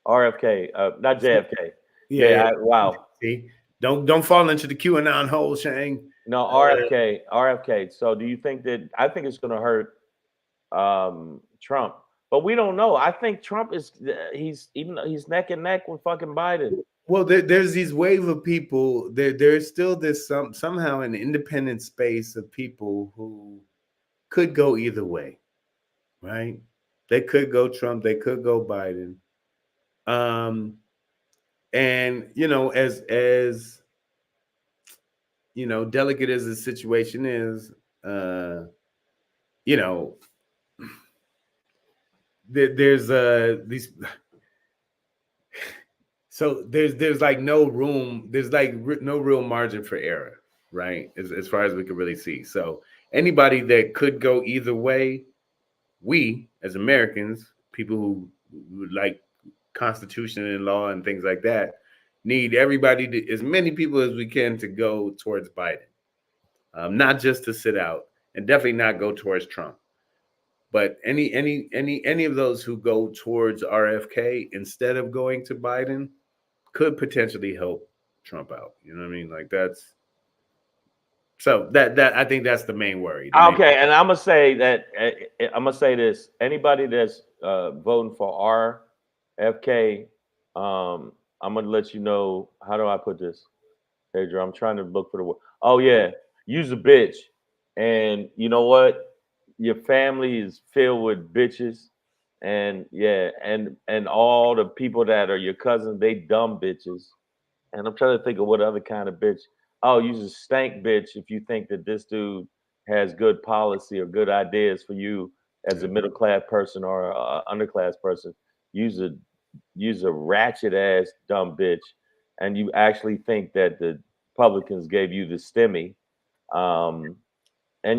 RFK, not JFK. Yeah. Wow. See, don't fall into the QAnon hole, Shang. No, RFK. So do you think that? I think it's going to hurt Trump, but we don't know. I think Trump he's neck and neck with fucking Biden. Well, there's these wave of people. There's still this somehow an independent space of people who could go either way, right? They could go Trump, they could go Biden. And as delicate as the situation is, there's these. So there's like no room. There's like no real margin for error, right? As far as we can really see. So anybody that could go either way, we as Americans, people who like Constitution and law and things like that, need everybody to, as many people as we can, to go towards Biden, not just to sit out, and definitely not go towards Trump. But any of those who go towards RFK instead of going to Biden could potentially help Trump out. You know what I mean? Like that's so that I think that's the main worry. Okay, and I'm gonna say this: anybody that's voting for RFK, I'm gonna let you know. How do I put this, Pedro? I'm trying to look for the word. Oh yeah, use a bitch, and you know what? Your family is filled with bitches. And yeah, and all the people that are your cousins, they dumb bitches. And I'm trying to think of what other kind of bitch. Oh, use a stank bitch if you think that this dude has good policy or good ideas for you as a middle class person or a underclass person. Use a ratchet ass dumb bitch, and you actually think that the Republicans gave you the stimmy, and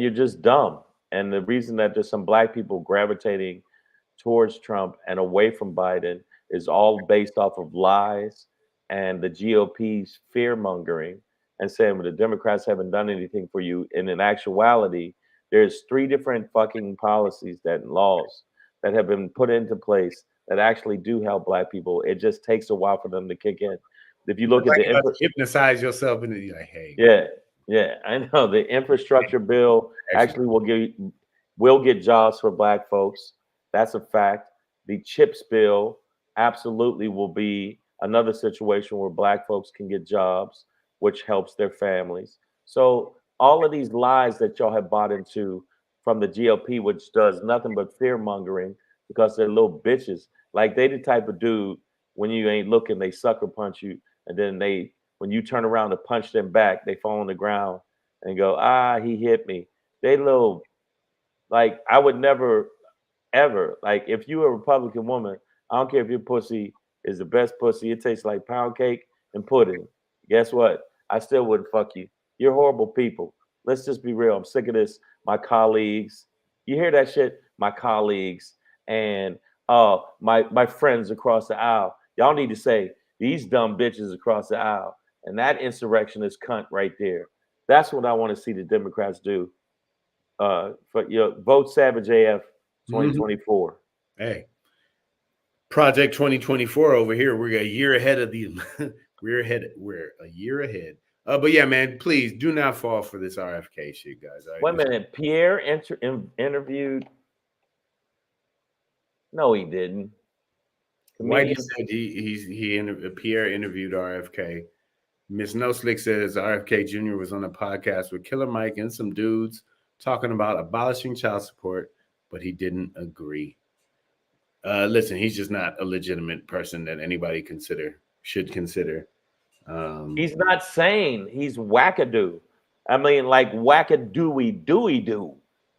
you're just dumb. And the reason that there's some black people gravitating towards Trump and away from Biden is all based off of lies and the GOP's fear mongering and saying, well, the Democrats haven't done anything for you. And in actuality, there's 3 different fucking policies and laws that have been put into place that actually do help black people. It just takes a while for them to kick in. If you look at the hypnotize yourself and you're like, hey, yeah, I know the infrastructure bill actually will get jobs for black folks. That's a fact. The CHIPS bill absolutely will be another situation where black folks can get jobs, which helps their families. So all of these lies that y'all have bought into from the GOP, which does nothing but fear mongering because they're little bitches. Like they the type of dude, when you ain't looking, they sucker punch you. And then when you turn around to punch them back, they fall on the ground and go, he hit me. They little, like, I would never, ever, like, if you're a Republican woman, I don't care if your pussy is the best pussy. It tastes like pound cake and pudding. Guess what? I still wouldn't fuck you. You're horrible people. Let's just be real. I'm sick of this. My colleagues, you hear that shit? My colleagues and my friends across the aisle. Y'all need to say these dumb bitches across the aisle. And that insurrectionist cunt right there. That's what I want to see the Democrats do. Vote Savage AF 2024. Hey, Project 2024 over here. We're a year ahead of the. We're a year ahead. But yeah, man, please do not fall for this RFK shit, guys. Right? Wait a minute. Pierre interviewed. No, he didn't. Whitey said Pierre interviewed RFK. Miss No Slick says RFK Jr. was on a podcast with Killer Mike and some dudes talking about abolishing child support, but he didn't agree. Listen, he's just not a legitimate person that anybody should consider. He's not sane. He's wackadoo. I mean, like wackadooey.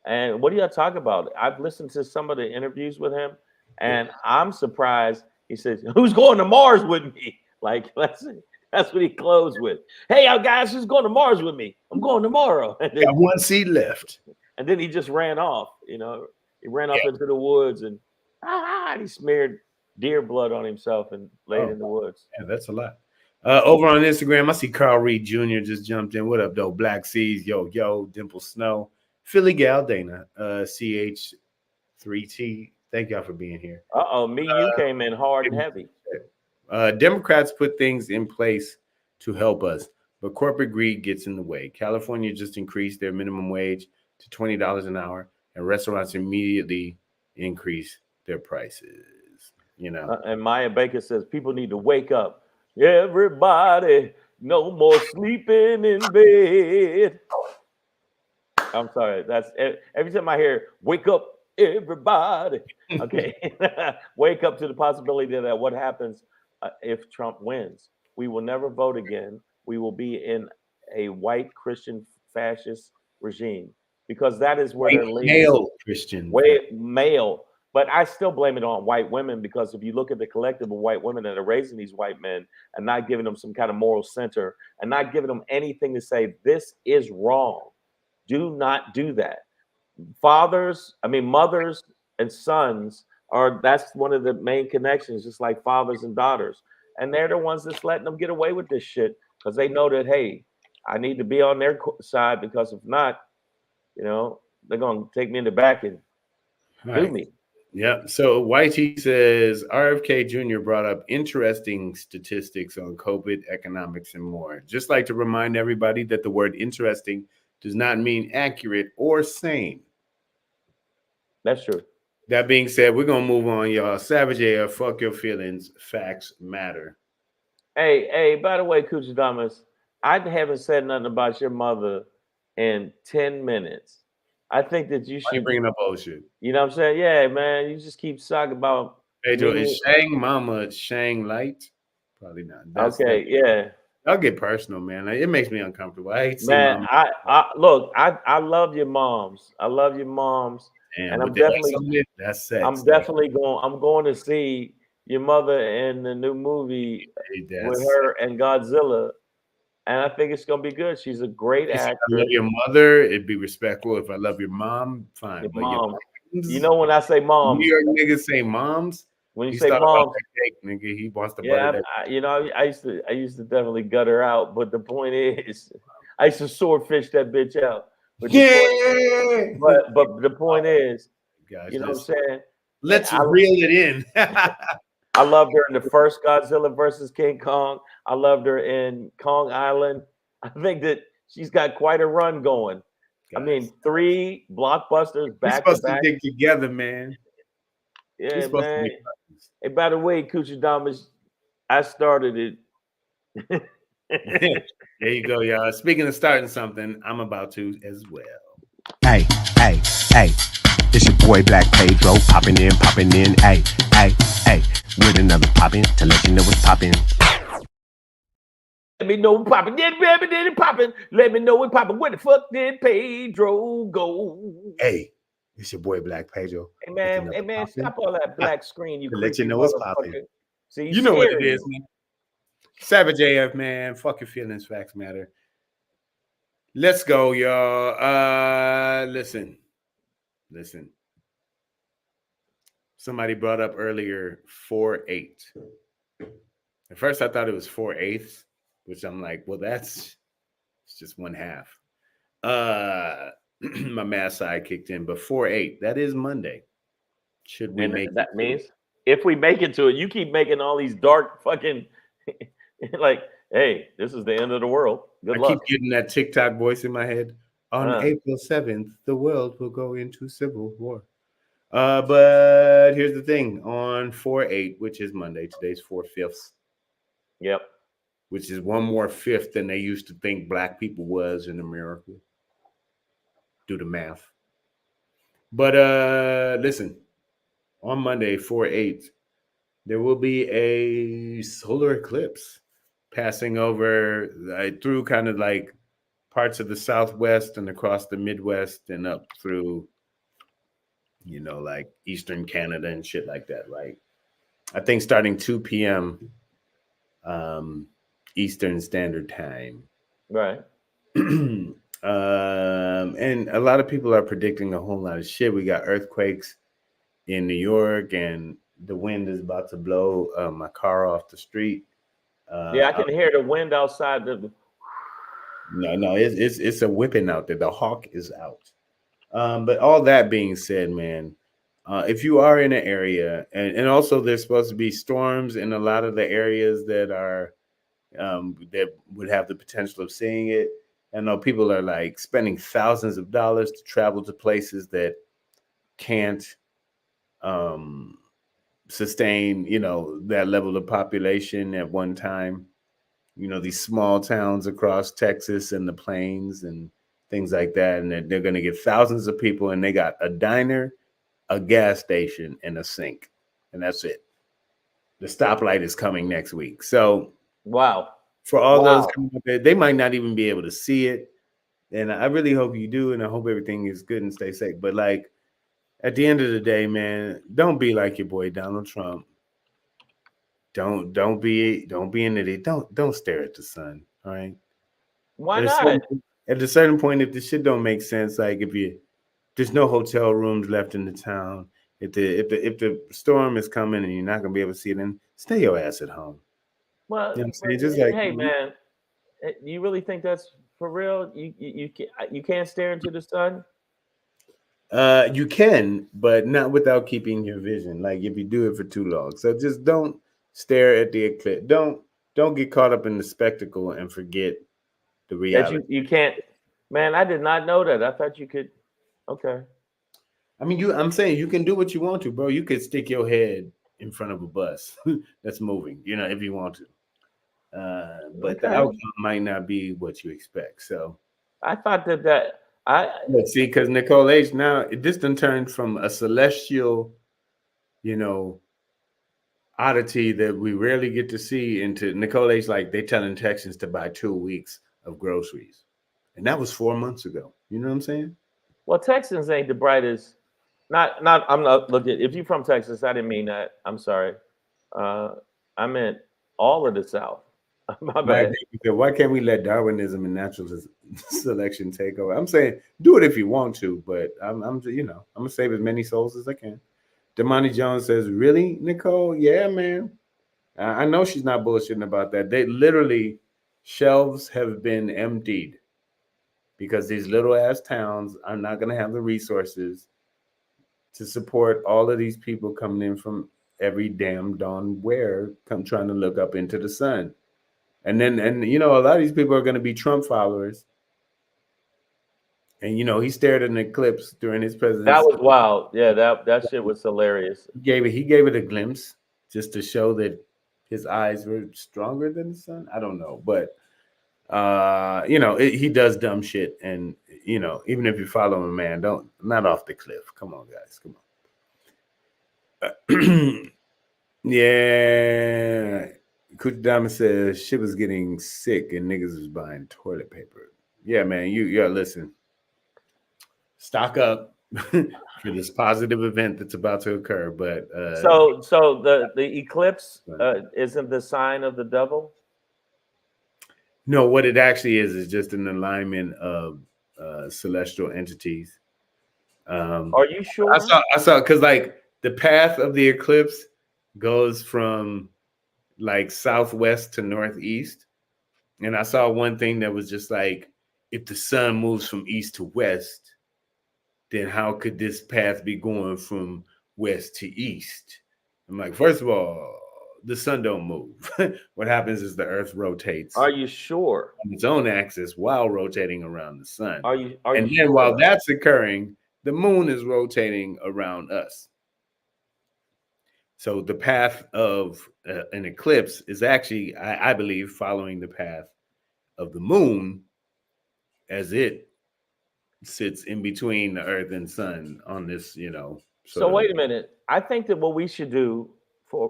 And what are y'all talking about? I've listened to some of the interviews with him, and I'm surprised. He says, "Who's going to Mars with me?" Like, that's what he closed with. Hey, guys, who's going to Mars with me? I'm going tomorrow. Got one seat left. and then he just ran off. He ran off into the woods and he smeared deer blood on himself and laid in the woods. Yeah, that's a lot. Over on Instagram, I see Carl Reed Jr. just jumped in. What up, though? Black Seas, yo, Dimple Snow, Philly Gal Dana, CH3T. Thank y'all for being here. You came in hard and heavy. Democrats put things in place to help us, but corporate greed gets in the way. California just increased their minimum wage to $20 an hour, and restaurants immediately increase their prices. And Maya Baker says people need to wake up. Everybody, no more sleeping in bed. I'm sorry. That's every time I hear "wake up, everybody." Okay, wake up to the possibility that what happens if Trump wins. We will never vote again. We will be in a white Christian fascist regime because that is where they're leading. Male Christian, male. But I still blame it on white women because if you look at the collective of white women that are raising these white men and not giving them some kind of moral center and not giving them anything to say this is wrong, do not do that. Mothers and sons that's one of the main connections, just like fathers and daughters. And they're the ones that's letting them get away with this shit because they know that, hey, I need to be on their side because if not, they're going to take me in the back and do me. Yeah. So YT says RFK Jr. brought up interesting statistics on COVID, economics, and more. Just like to remind everybody that the word interesting does not mean accurate or sane. That's true. That being said, we're going to move on, y'all. Savage AF, fuck your feelings. Facts matter. Hey, by the way, Kuchadamas, I haven't said nothing about your mother in 10 minutes. I think that you should bring up bullshit. You know what I'm saying? Yeah, man. You just keep talking about Pedro, is Shang Mama Shang Light? Probably not. Yeah. I'll get personal, man. It makes me uncomfortable. I hate seeing Mama. I love your moms. I love your moms. And I'm definitely I'm going to see your mother in the new movie with her and Godzilla. And I think it's gonna be good. She's a great actress. If I love your mother, it'd be respectful. If I love your mom, fine. Your mom. When I say moms, New York niggas say moms. When you say moms, nigga, he wants to butter that. I used to definitely gut her out. But the point is, I used to swordfish that bitch out. But the point is, you know what I'm saying? Let's reel it in. I loved her in the first Godzilla versus King Kong. I loved her in Kong Island. I think that she's got quite a run going. Guys. I mean, 3 blockbusters back to back. Dig together, man. Yeah, man. Hey, by the way, Kuchadamas, I started it. There you go, y'all. Speaking of starting something, I'm about to as well. Hey. It's your boy Black Pedro, popping in, hey, with another poppin' to let you know what's poppin'. Let me know what's poppin', did it poppin'? Let me know what's poppin'. Where the fuck did Pedro go? Hey, it's your boy Black Pedro. Hey man, stop all that black screen. You let you know what's poppin'. See, you know what it is, man. Savage AF, man. Fuck your feelings, facts matter. Let's go, y'all. Listen. Somebody brought up earlier 4/8. At first, I thought it was 4/8, which I'm like, well, it's just 1/2. My math side kicked in, but 4/8, that is Monday. Should we make that means if we make it to it, you keep making all these dark fucking like, hey, this is the end of the world. Good luck. I keep getting that TikTok voice in my head. On April 7th, the world will go into civil war. But here's the thing. On 4/8, which is Monday, today's 4/5. Yep. Which is one more fifth than they used to think black people was in America. Do the math. But listen, on Monday, 4/8, there will be a solar eclipse passing over through kind of like parts of the Southwest and across the Midwest and up through, like Eastern Canada and shit like that, right? I think starting 2 p.m. Eastern Standard Time. Right. And a lot of people are predicting a whole lot of shit. We got earthquakes in New York, and the wind is about to blow my car off the street. Yeah, I can hear the wind outside. No, it's a whipping out there. The hawk is out. But all that being said, man, if you are in an area, and also there's supposed to be storms in a lot of the areas that are that would have the potential of seeing it. I know people are like spending thousands of dollars to travel to places that can't um, sustain, that level of population at one time. These small towns across Texas and the plains and things like that. And they're going to get thousands of people, and they got a diner, a gas station, and a sink. And that's it. The stoplight is coming next week. So, wow. For all those, they might not even be able to see it. And I really hope you do. And I hope everything is good and stay safe. But like at the end of the day, man, don't be like your boy Donald Trump. Don't be an idiot. Don't stare at the sun. All right. Why not? At a certain point, if the shit don't make sense, like there's no hotel rooms left in the town. If the storm is coming and you're not gonna be able to see it, then stay your ass at home. Well, you know what I'm saying? Just like, hey man, you really think that's for real? You can't stare into the sun? You can, but not without keeping your vision. Like if you do it for too long. So just don't stare at the eclipse. Don't get caught up in the spectacle and forget the reality. That you can't. Man, I did not know that. I thought you could. Okay. I mean, I'm saying you can do what you want to, bro. You could stick your head in front of a bus that's moving, if you want to. But the outcome might not be what you expect. So I thought that let's see, because Nicole H. now this done turned from a celestial, oddity that we rarely get to see into Nicole H. Like they telling Texans to buy 2 weeks of groceries, and that was 4 months ago. You know what I'm saying? Well, Texans ain't the brightest. Not. I'm not looking. If you're from Texas, I didn't mean that. I'm sorry. I meant all of the South. My bad. Why can't we let Darwinism and natural selection take over? I'm saying do it if you want to, but I'm gonna save as many souls as I can. Damani Jones says, "Really, Nicole? Yeah, man. I know she's not bullshitting about that. They literally shelves have been emptied because these little ass towns are not gonna have the resources to support all of these people coming in from every damn dawn where come trying to look up into the sun." And a lot of these people are going to be Trump followers. And he stared at an eclipse during his presidency. That was wild. Yeah, that shit was hilarious. He gave it a glimpse just to show that his eyes were stronger than the sun. I don't know, but he does dumb shit. And even if you follow him, man, not off the cliff. Come on, guys, come on. Yeah. Coach Diamond says shit was getting sick and niggas was buying toilet paper. Yeah, man, you gotta listen. Stock up for this positive event that's about to occur. But so the eclipse isn't the sign of the devil? No, what it actually is just an alignment of celestial entities. Are you sure? I saw because like the path of the eclipse goes from like southwest to northeast, and I saw one thing that was just like, if the sun moves from east to west, then how could this path be going from west to east? I'm like, first of all, the sun don't move. What happens is the earth rotates. Are you sure? On its own axis while rotating around the sun. Are you then sure? While that's occurring, the moon is rotating around us. So the path of an eclipse is actually, I believe, following the path of the moon as it sits in between the earth and sun on this, So wait a minute. I think that what we should do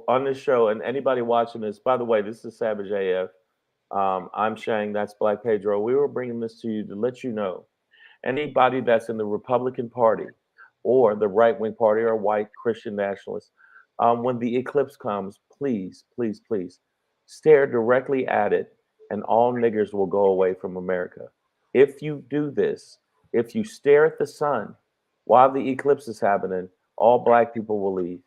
on this show, and anybody watching this, by the way, this is Savage AF. I'm Shang, that's Black Pedro. We were bringing this to you to let you know, anybody that's in the Republican Party or the right-wing party or white Christian nationalists, when the eclipse comes, please, please, please stare directly at it, and all niggers will go away from America. if you do this, if you stare at the sun while the eclipse is happening, all black people will leave.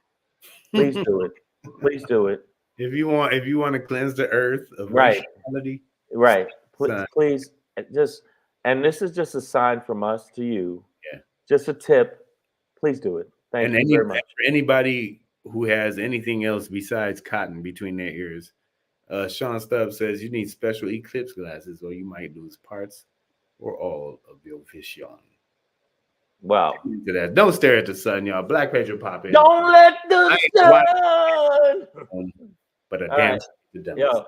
Please do it. Please do it. If you want to cleanse the earth of raciality, right. Please just, and this is just a sign from us to you. Yeah. Just a tip. Please do it. Thank you very much. For anybody who has anything else besides cotton between their ears, Sean Stubbs says you need special eclipse glasses or you might lose parts or all of your vision. Wow. Don't stare at the sun, y'all. Black Pedro pop in. Don't let the sun. But a damn the Yo,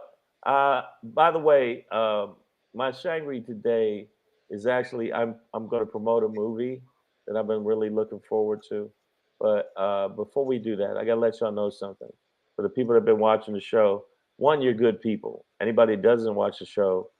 by the way, my Shangri today is actually I'm going to promote a movie that I've been really looking forward to. But before we do that, I got to let y'all know something. For the people that have been watching the show, one, you're good people. Anybody that doesn't watch the show,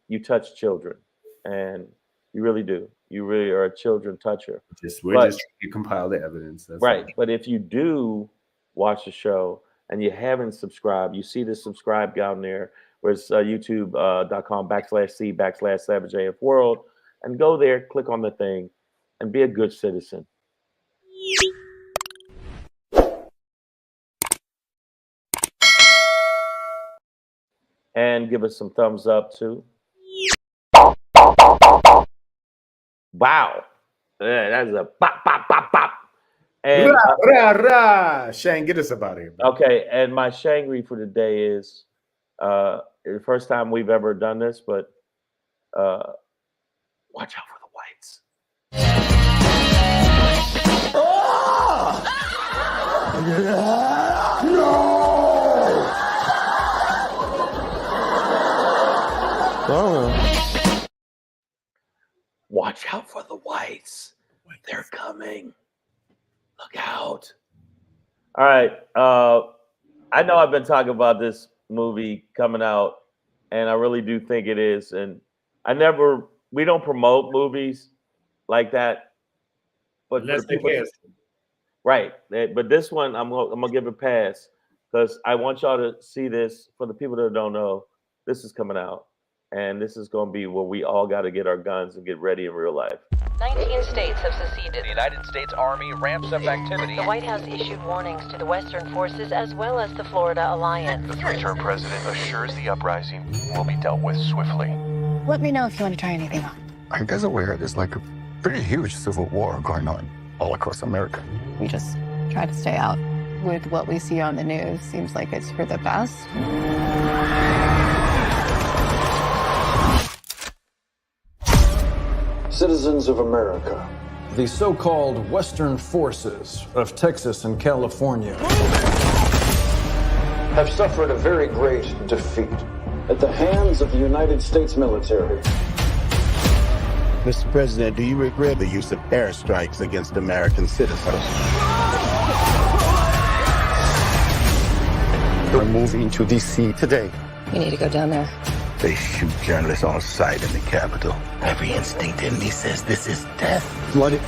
you touch children, and you really do. You really are a children toucher. We're just trying to compile the evidence. That's right. But if you do watch the show and you haven't subscribed, you see the subscribe down there where it's youtube.com/C/Savage World, and go there, click on the thing, and be a good citizen. And give us some thumbs up too. Wow. Yeah, that's a pop, pop, pop, pop. And Shane, get us up out of here. Bro. Okay, and my Shangri for today is the first time we've ever done this, but watch out for the whites. Oh! No! Watch out for the whites. They're coming. Look out. All right. I know I've been talking about this movie coming out, and I really do think it is. And we don't promote movies like that. But right. But this one, I'm gonna give it a pass because I want y'all to see this. For the people that don't know, this is coming out. And this is going to be where we all got to get our guns and get ready in real life. 19 states have seceded. The United States Army ramps up activity. The White House issued warnings to the Western forces as well as the Florida Alliance. The three-term president assures the uprising will be dealt with swiftly. Let me know if you want to try anything on. Are you guys aware there's like a pretty huge civil war going on all across America? We just try to stay out. With what we see on the news, seems like it's for the best. Citizens of America. The so-called Western forces of Texas and California have suffered a very great defeat at the hands of the United States military. Mr. President, do you regret the use of airstrikes against American citizens? We're moving to D.C. today. You need to go down there. They shoot journalists on sight in the Capitol. Every instinct in me says this is death. Bloody.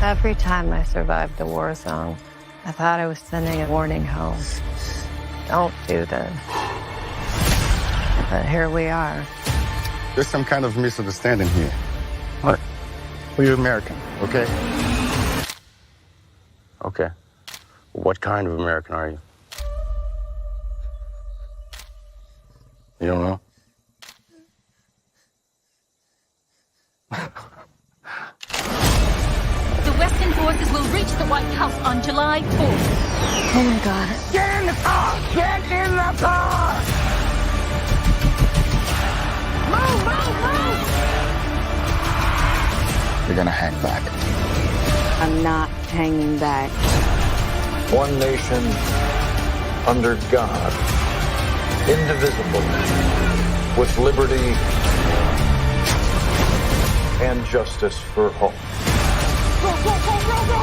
Every time I survived the war zone, I thought I was sending a warning home. Don't do this. But here we are. There's some kind of misunderstanding here. What? Well, you're American, okay? Okay. What kind of American are you? You don't know? The Western forces will reach the White House on July 4th. Oh my God. Get in the car! Get in the car! Move, move, move! You're gonna hang back. I'm not hanging back. One nation under God, indivisible, with liberty and justice for all. Go, go, go, go, go!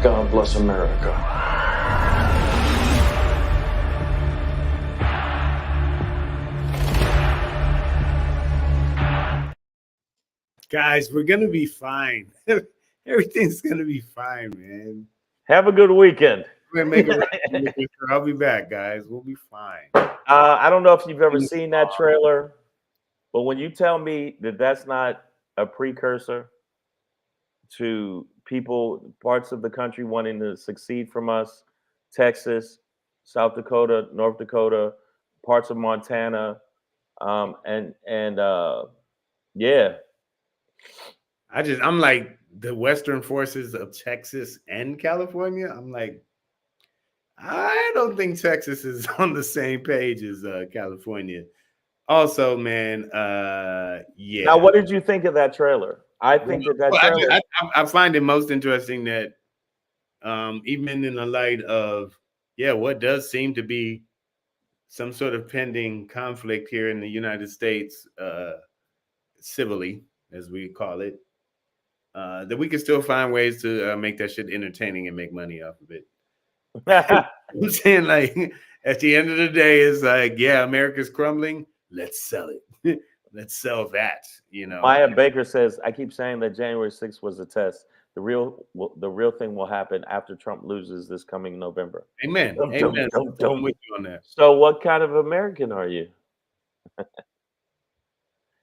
God bless America. Guys, we're going to be fine. Everything's going to be fine, man. Have a good weekend. I'll be back, guys. We'll be fine. I don't know if you've ever seen that trailer, but when you tell me that that's not a precursor to people, parts of the country wanting to succeed from us, Texas, South Dakota, North Dakota, parts of Montana, yeah. I'm like the Western forces of Texas and California. I'm like, I don't think Texas is on the same page as California. Also, man, yeah. Now, what did you think of that trailer? I think that trailer. I find it most interesting that even in the light of, what does seem to be some sort of pending conflict here in the United States, civilly, as we call it, that we can still find ways to make that shit entertaining and make money off of it. I'm saying, like, at the end of the day, it's like, America's crumbling. Let's sell it. Let's sell that. Maya Baker says, I keep saying that January 6th was a test. The real thing will happen after Trump loses this coming November. Amen. Amen. Don't with you on that. So, what kind of American are you?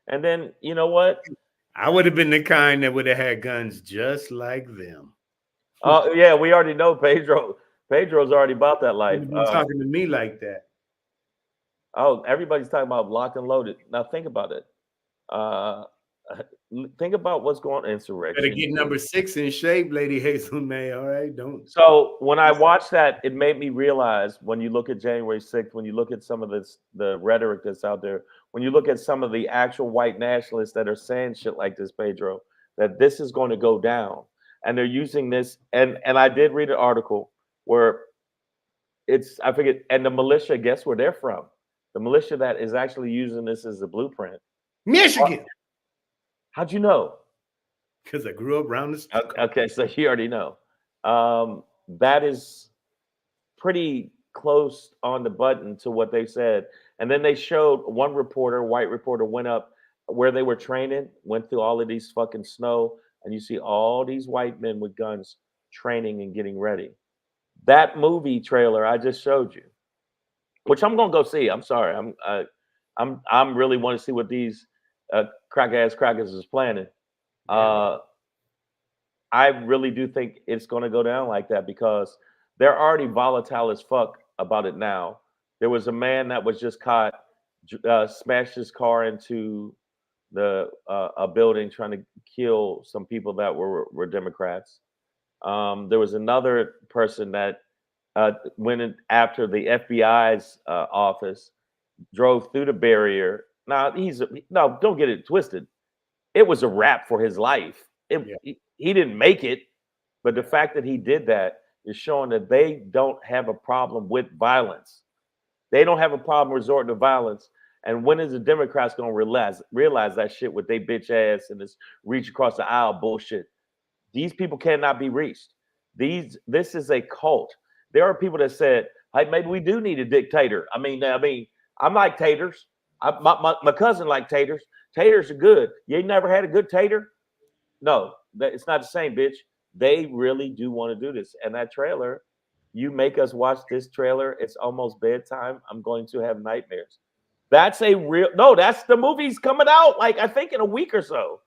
And then, you know what? I would have been the kind that would have had guns just like them. Oh, yeah, we already know Pedro. Pedro's already about that life. You've been talking to me like that. Oh, everybody's talking about locked and loaded. Now think about it. Think about what's going on. Insurrection. Better get number 6 in shape, Lady Hazel May. All right, don't. So when I watched that, it made me realize when you look at January 6th, when you look at some of the rhetoric that's out there, when you look at some of the actual white nationalists that are saying shit like this, Pedro, that this is going to go down, and they're using this. And I did read an article where I forget, and the militia, guess where they're from? The militia that is actually using this as a blueprint. Michigan. How'd you know? Because I grew up around this. Okay, so you already know. That is pretty close on the button to what they said. And then they showed one reporter, white reporter, went up where they were training, went through all of these fucking snow, and you see all these white men with guns training and getting ready. That movie trailer I just showed you, which I'm gonna go see. I'm sorry, I'm really want to see what these crackers is planning. I really do think it's gonna go down like that because they're already volatile as fuck about it now. There was a man that was just caught, smashed his car into a building trying to kill some people that were Democrats. There was another person that went in after the FBI's office, drove through the barrier. Now don't get it twisted. It was a wrap for his life. He didn't make it, but the fact that he did that is showing that they don't have a problem with violence. They don't have a problem resorting to violence. And when is the Democrats going to realize that shit with they bitch ass and this reach across the aisle bullshit? These people cannot be reached. This is a cult. There are people that said, "Hey, maybe we do need a dictator." I mean, I'm like taters. My cousin like taters. Taters are good. You ain't never had a good tater? No, it's not the same, bitch. They really do want to do this. And that trailer, you make us watch this trailer. It's almost bedtime. I'm going to have nightmares. That's that's the movie's coming out, like, I think in a week or so.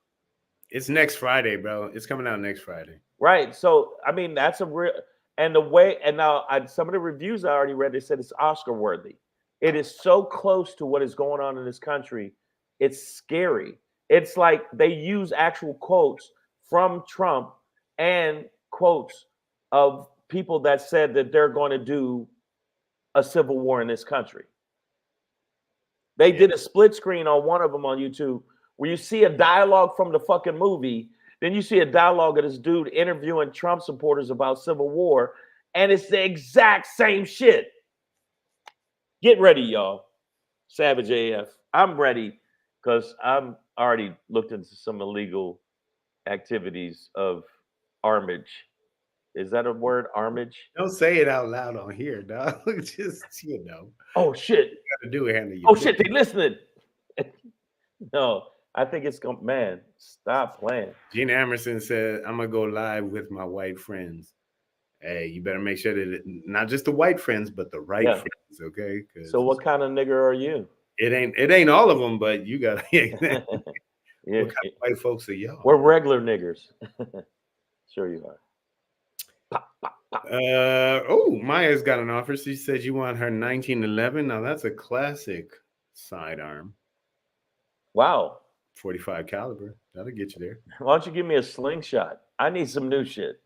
It's next Friday, bro. It's coming out next Friday. Right. So, I mean, that's a real, and the way, and now some of the reviews I already read, they said it's Oscar worthy. It is so close to what is going on in this country. It's scary. It's like they use actual quotes from Trump and quotes of people that said that they're going to do a civil war in this country. They did a split screen on one of them on YouTube where you see a dialogue from the fucking movie. Then you see a dialogue of this dude interviewing Trump supporters about civil war. And it's the exact same shit. Get ready, y'all. Savage AF. I'm ready because I'm already looked into some illegal activities of armage. Is that a word? Armage? Don't say it out loud on here, dog. Just, Oh, shit. You gotta do it. Oh, shit. They listening. No, I think it's going to, man, stop playing. Gina Emerson said, I'm going to go live with my white friends. hey, you better make sure that not just the white friends, but the right friends, okay? So what kind of nigger are you? It ain't all of them, but you got what kind of white folks are y'all? We're regular niggers. Sure you are. Maya's got an offer. She said you want her 1911. Now that's a classic sidearm. Wow. 45 caliber. That'll get you there. Why don't you give me a slingshot? I need some new shit.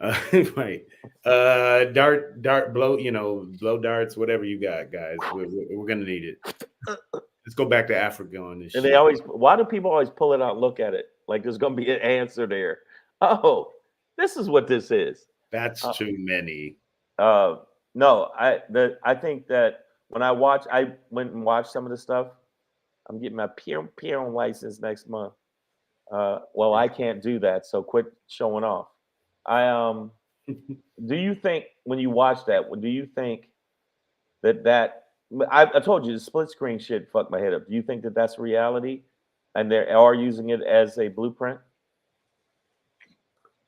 Right. Dart blow, blow darts, whatever you got, guys. We're gonna need it. Let's go back to Africa on this. And shit. why do people always pull it out and look at it like there's gonna be an answer there? Oh, this is what this is. That's too many. No, I think that when I went and watched some of the stuff. I'm getting my peer license next month. Well, I can't do that, so quit showing off. Do you think when you watch that, do you think that I told you the split screen shit fucked my head up. Do you think that that's reality, and they are using it as a blueprint?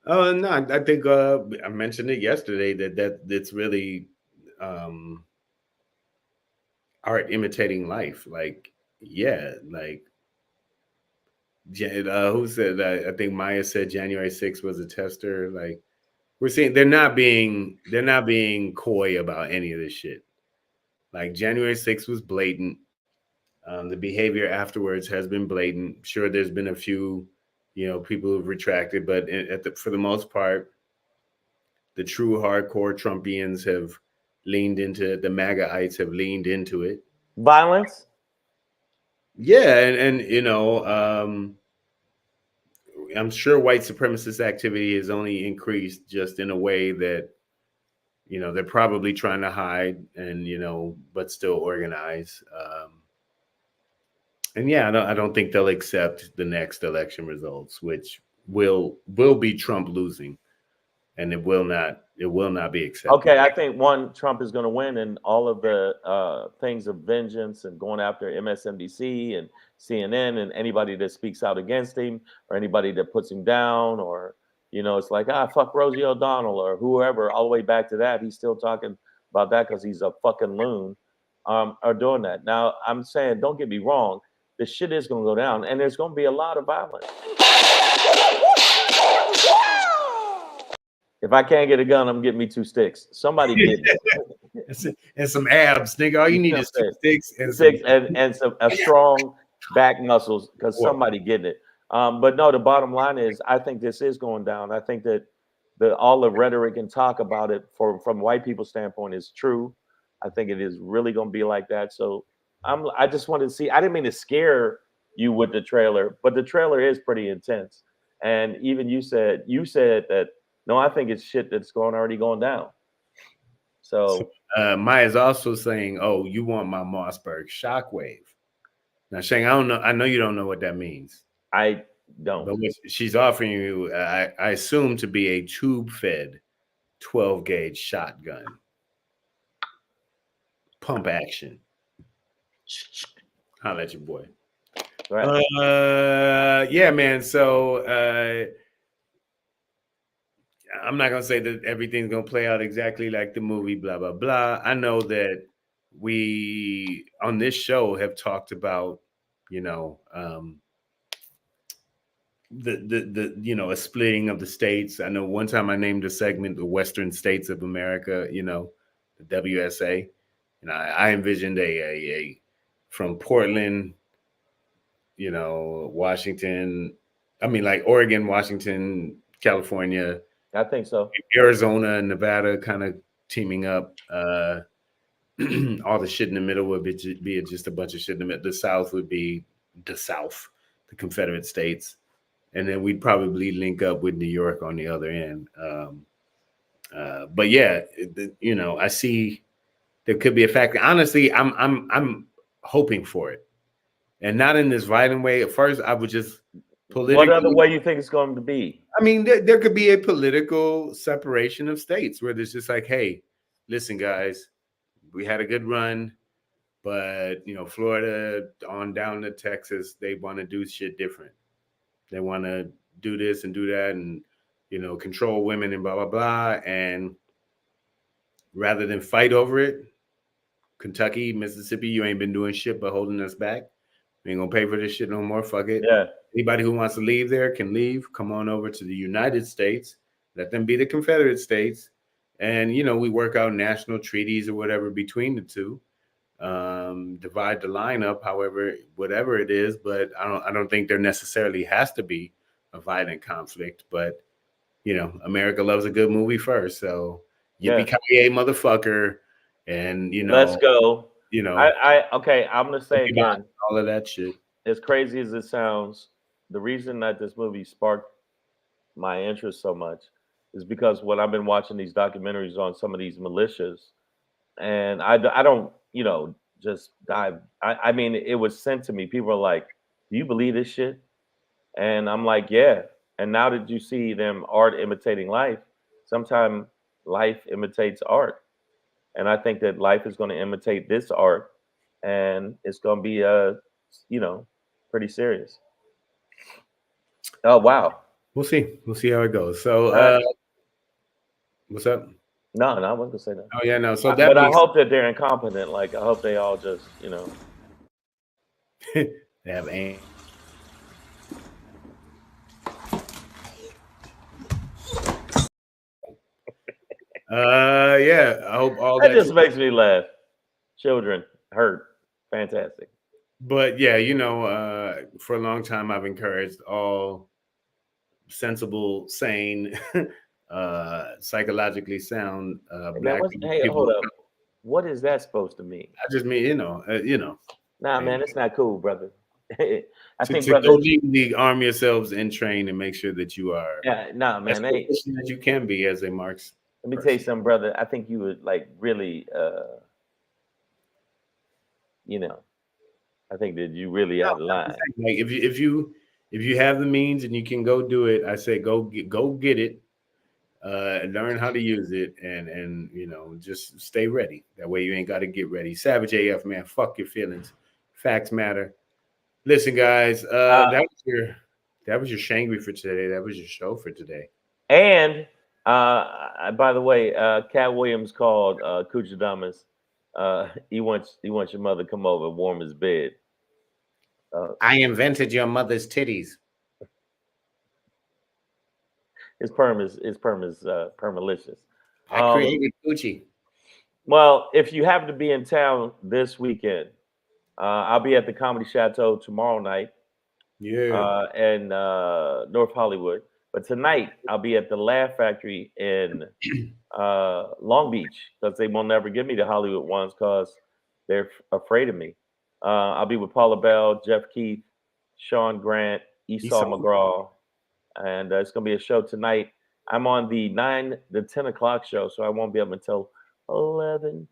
No, I think I mentioned it yesterday that's really art imitating life. Like, yeah, like who said that? I think Maya said January 6th was a tester. Like, we're seeing they're not being coy about any of this shit. Like, January 6th was blatant. The behavior afterwards has been blatant. Sure, there's been a few, people who've retracted, but for the most part, the true hardcore Trumpians have leaned into the MAGAites have leaned into it. Violence. Yeah, and I'm sure white supremacist activity has only increased just in a way that, they're probably trying to hide and, but still organize. And yeah, I don't think they'll accept the next election results, which will be Trump losing, and it will not be accepted. Okay, I think Trump is going to win, and all of the things of vengeance and going after MSNBC and CNN and anybody that speaks out against him or anybody that puts him down, or it's like fuck Rosie O'Donnell or whoever. All the way back to that, he's still talking about that because he's a fucking loon. Are doing that now. I'm saying, don't get me wrong. The shit is going to go down, and there's going to be a lot of violence. If I can't get a gun, I'm getting me 2 sticks. Somebody get it. And some abs, nigga. All you need is 2 sticks and some strong back muscles, because somebody getting it. But no, the bottom line is, I think this is going down. I think that all the rhetoric and talk about it from white people's standpoint is true. I think it is really going to be like that. So I just wanted to see. I didn't mean to scare you with the trailer, but the trailer is pretty intense. And even you said that. No, I think it's shit that's already going down. So Maya's also saying, "Oh, you want my Mossberg shockwave?" Now, Shang, I don't know. I know you don't know what that means. I don't. But what she's offering you, I assume, to be a tube-fed 12-gauge shotgun, pump action. Holla at your boy. Right. Yeah, man. So I'm not gonna say that everything's gonna play out exactly like the movie, blah blah blah. I know that we on this show have talked about, a splitting of the states. I know one time I named a segment the Western States of America, the WSA. I envisioned a from Portland, Washington. I mean, like Oregon, Washington, California. I think so. Arizona and Nevada kind of teaming up. All the shit in the middle would be just a bunch of shit in the middle. The South would be the South, the Confederate States. And then we'd probably link up with New York on the other end. But yeah, I see there could be a factor. Honestly, I'm hoping for it, and not in this violent way. At first, I would just politically. What other way you think it's going to be? I mean, there could be a political separation of states where there's just like, hey, listen, guys, we had a good run, but Florida on down to Texas, they want to do shit different. They want to do this and do that, and control women and blah, blah, blah. And rather than fight over it, Kentucky, Mississippi, you ain't been doing shit but holding us back. We ain't gonna pay for this shit no more. Fuck it. Yeah. Anybody who wants to leave there can leave. Come on over to the United States. Let them be the Confederate States. And, we work out national treaties or whatever between the two. Divide the line up, however, whatever it is. But I don't think there necessarily has to be a violent conflict. But, America loves a good movie first. So yippee-ki-yay, motherfucker. And, let's go. Okay, I'm going to say again. All of that shit. As crazy as it sounds, the reason that this movie sparked my interest so much is because when I've been watching these documentaries on some of these militias, and I don't, just dive. I mean, it was sent to me. People are like, "Do you believe this shit?" And I'm like, "Yeah." And now that you see them art imitating life, sometimes life imitates art, and I think that life is going to imitate this art, and it's going to be pretty serious. Oh wow. We'll see. We'll see how it goes. So, what's up? No, I wasn't gonna say that. Oh yeah, no. So but I hope that they're incompetent. Like I hope they all just, they have aim. Yeah. I hope all that just makes me laugh. Children hurt. Fantastic. But yeah, for a long time I've encouraged all sensible, sane, psychologically sound black people. Hey, hold up. What is that supposed to mean? I just mean, Nah, man, it's not cool, brother. I think, brother, go legally arm yourselves and train and make sure that you are. Yeah, nah, man. That you can be as a Marx. Let me tell you something, brother. I think you would like really, I think that you really out of line. Like if you have the means and you can go do it, I say go get it. Learn how to use it and just stay ready. That way you ain't got to get ready. Savage AF, man, fuck your feelings. Facts matter. Listen, guys, that was your Shangry for today. That was your show for today. And by the way, Cat Williams called Kuchadamas. He wants your mother to come over and warm his bed. I invented your mother's titties. His perm is permalicious. I created Gucci. Well, if you happen to be in town this weekend, I'll be at the Comedy Chateau tomorrow night. Yeah. In North Hollywood. But tonight I'll be at the Laugh Factory in Long Beach because they will never give me the Hollywood ones because they're afraid of me. I'll be with Paula Bell, Jeff Keith, Sean Grant, Esau McGraw. And it's going to be a show tonight. I'm on the 10 o'clock show, so I won't be up until 11.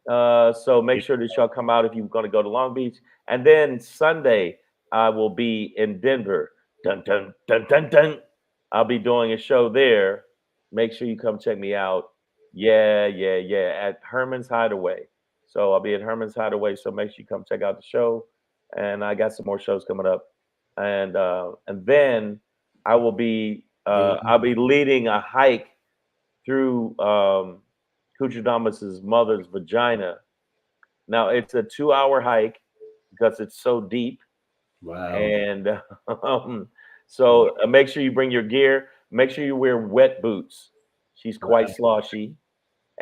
So make sure that y'all come out if you're going to go to Long Beach. And then Sunday, I will be in Denver. Dun, dun, dun, dun, dun. I'll be doing a show there. Make sure you come check me out. Yeah, at Herman's Hideaway. So I'll be at Herman's Hideaway, so make sure you come check out the show. And I got some more shows coming up. And then I will be I'll be leading a hike through Kuchadamas' mother's vagina. Now it's a 2-hour hike because it's so deep. Wow. And so make sure you bring your gear. Make sure you wear wet boots. She's quite sloshy.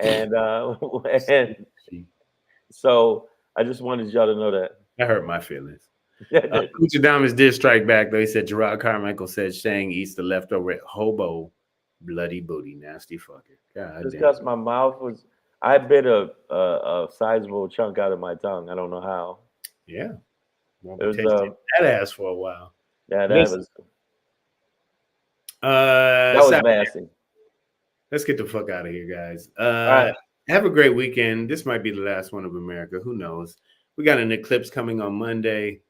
And so I just wanted y'all to know that. That hurt my feelings. Kuchadamas did strike back, though. He said Gerard Carmichael said Shang eats the leftover hobo bloody booty. Nasty fucker. God just because my mouth was, I bit a sizable chunk out of my tongue. I don't know how. Yeah. It was that ass for a while. Yeah, that was nasty. Let's get the fuck out of here, guys. All right. Have a great weekend. This might be the last one of America. Who knows? We got an eclipse coming on Monday.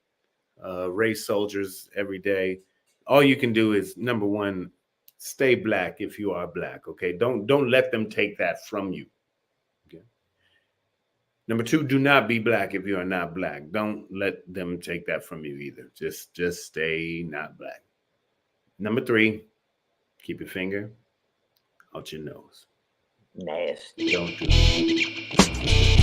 Race soldiers every day. All you can do is, number one, stay black if you are black. Okay, don't let them take that from you. Okay. Number two, do not be black if you are not black. Don't let them take that from you either. Just stay not black. Number three, Keep your finger out your nose. Nasty. Don't do it.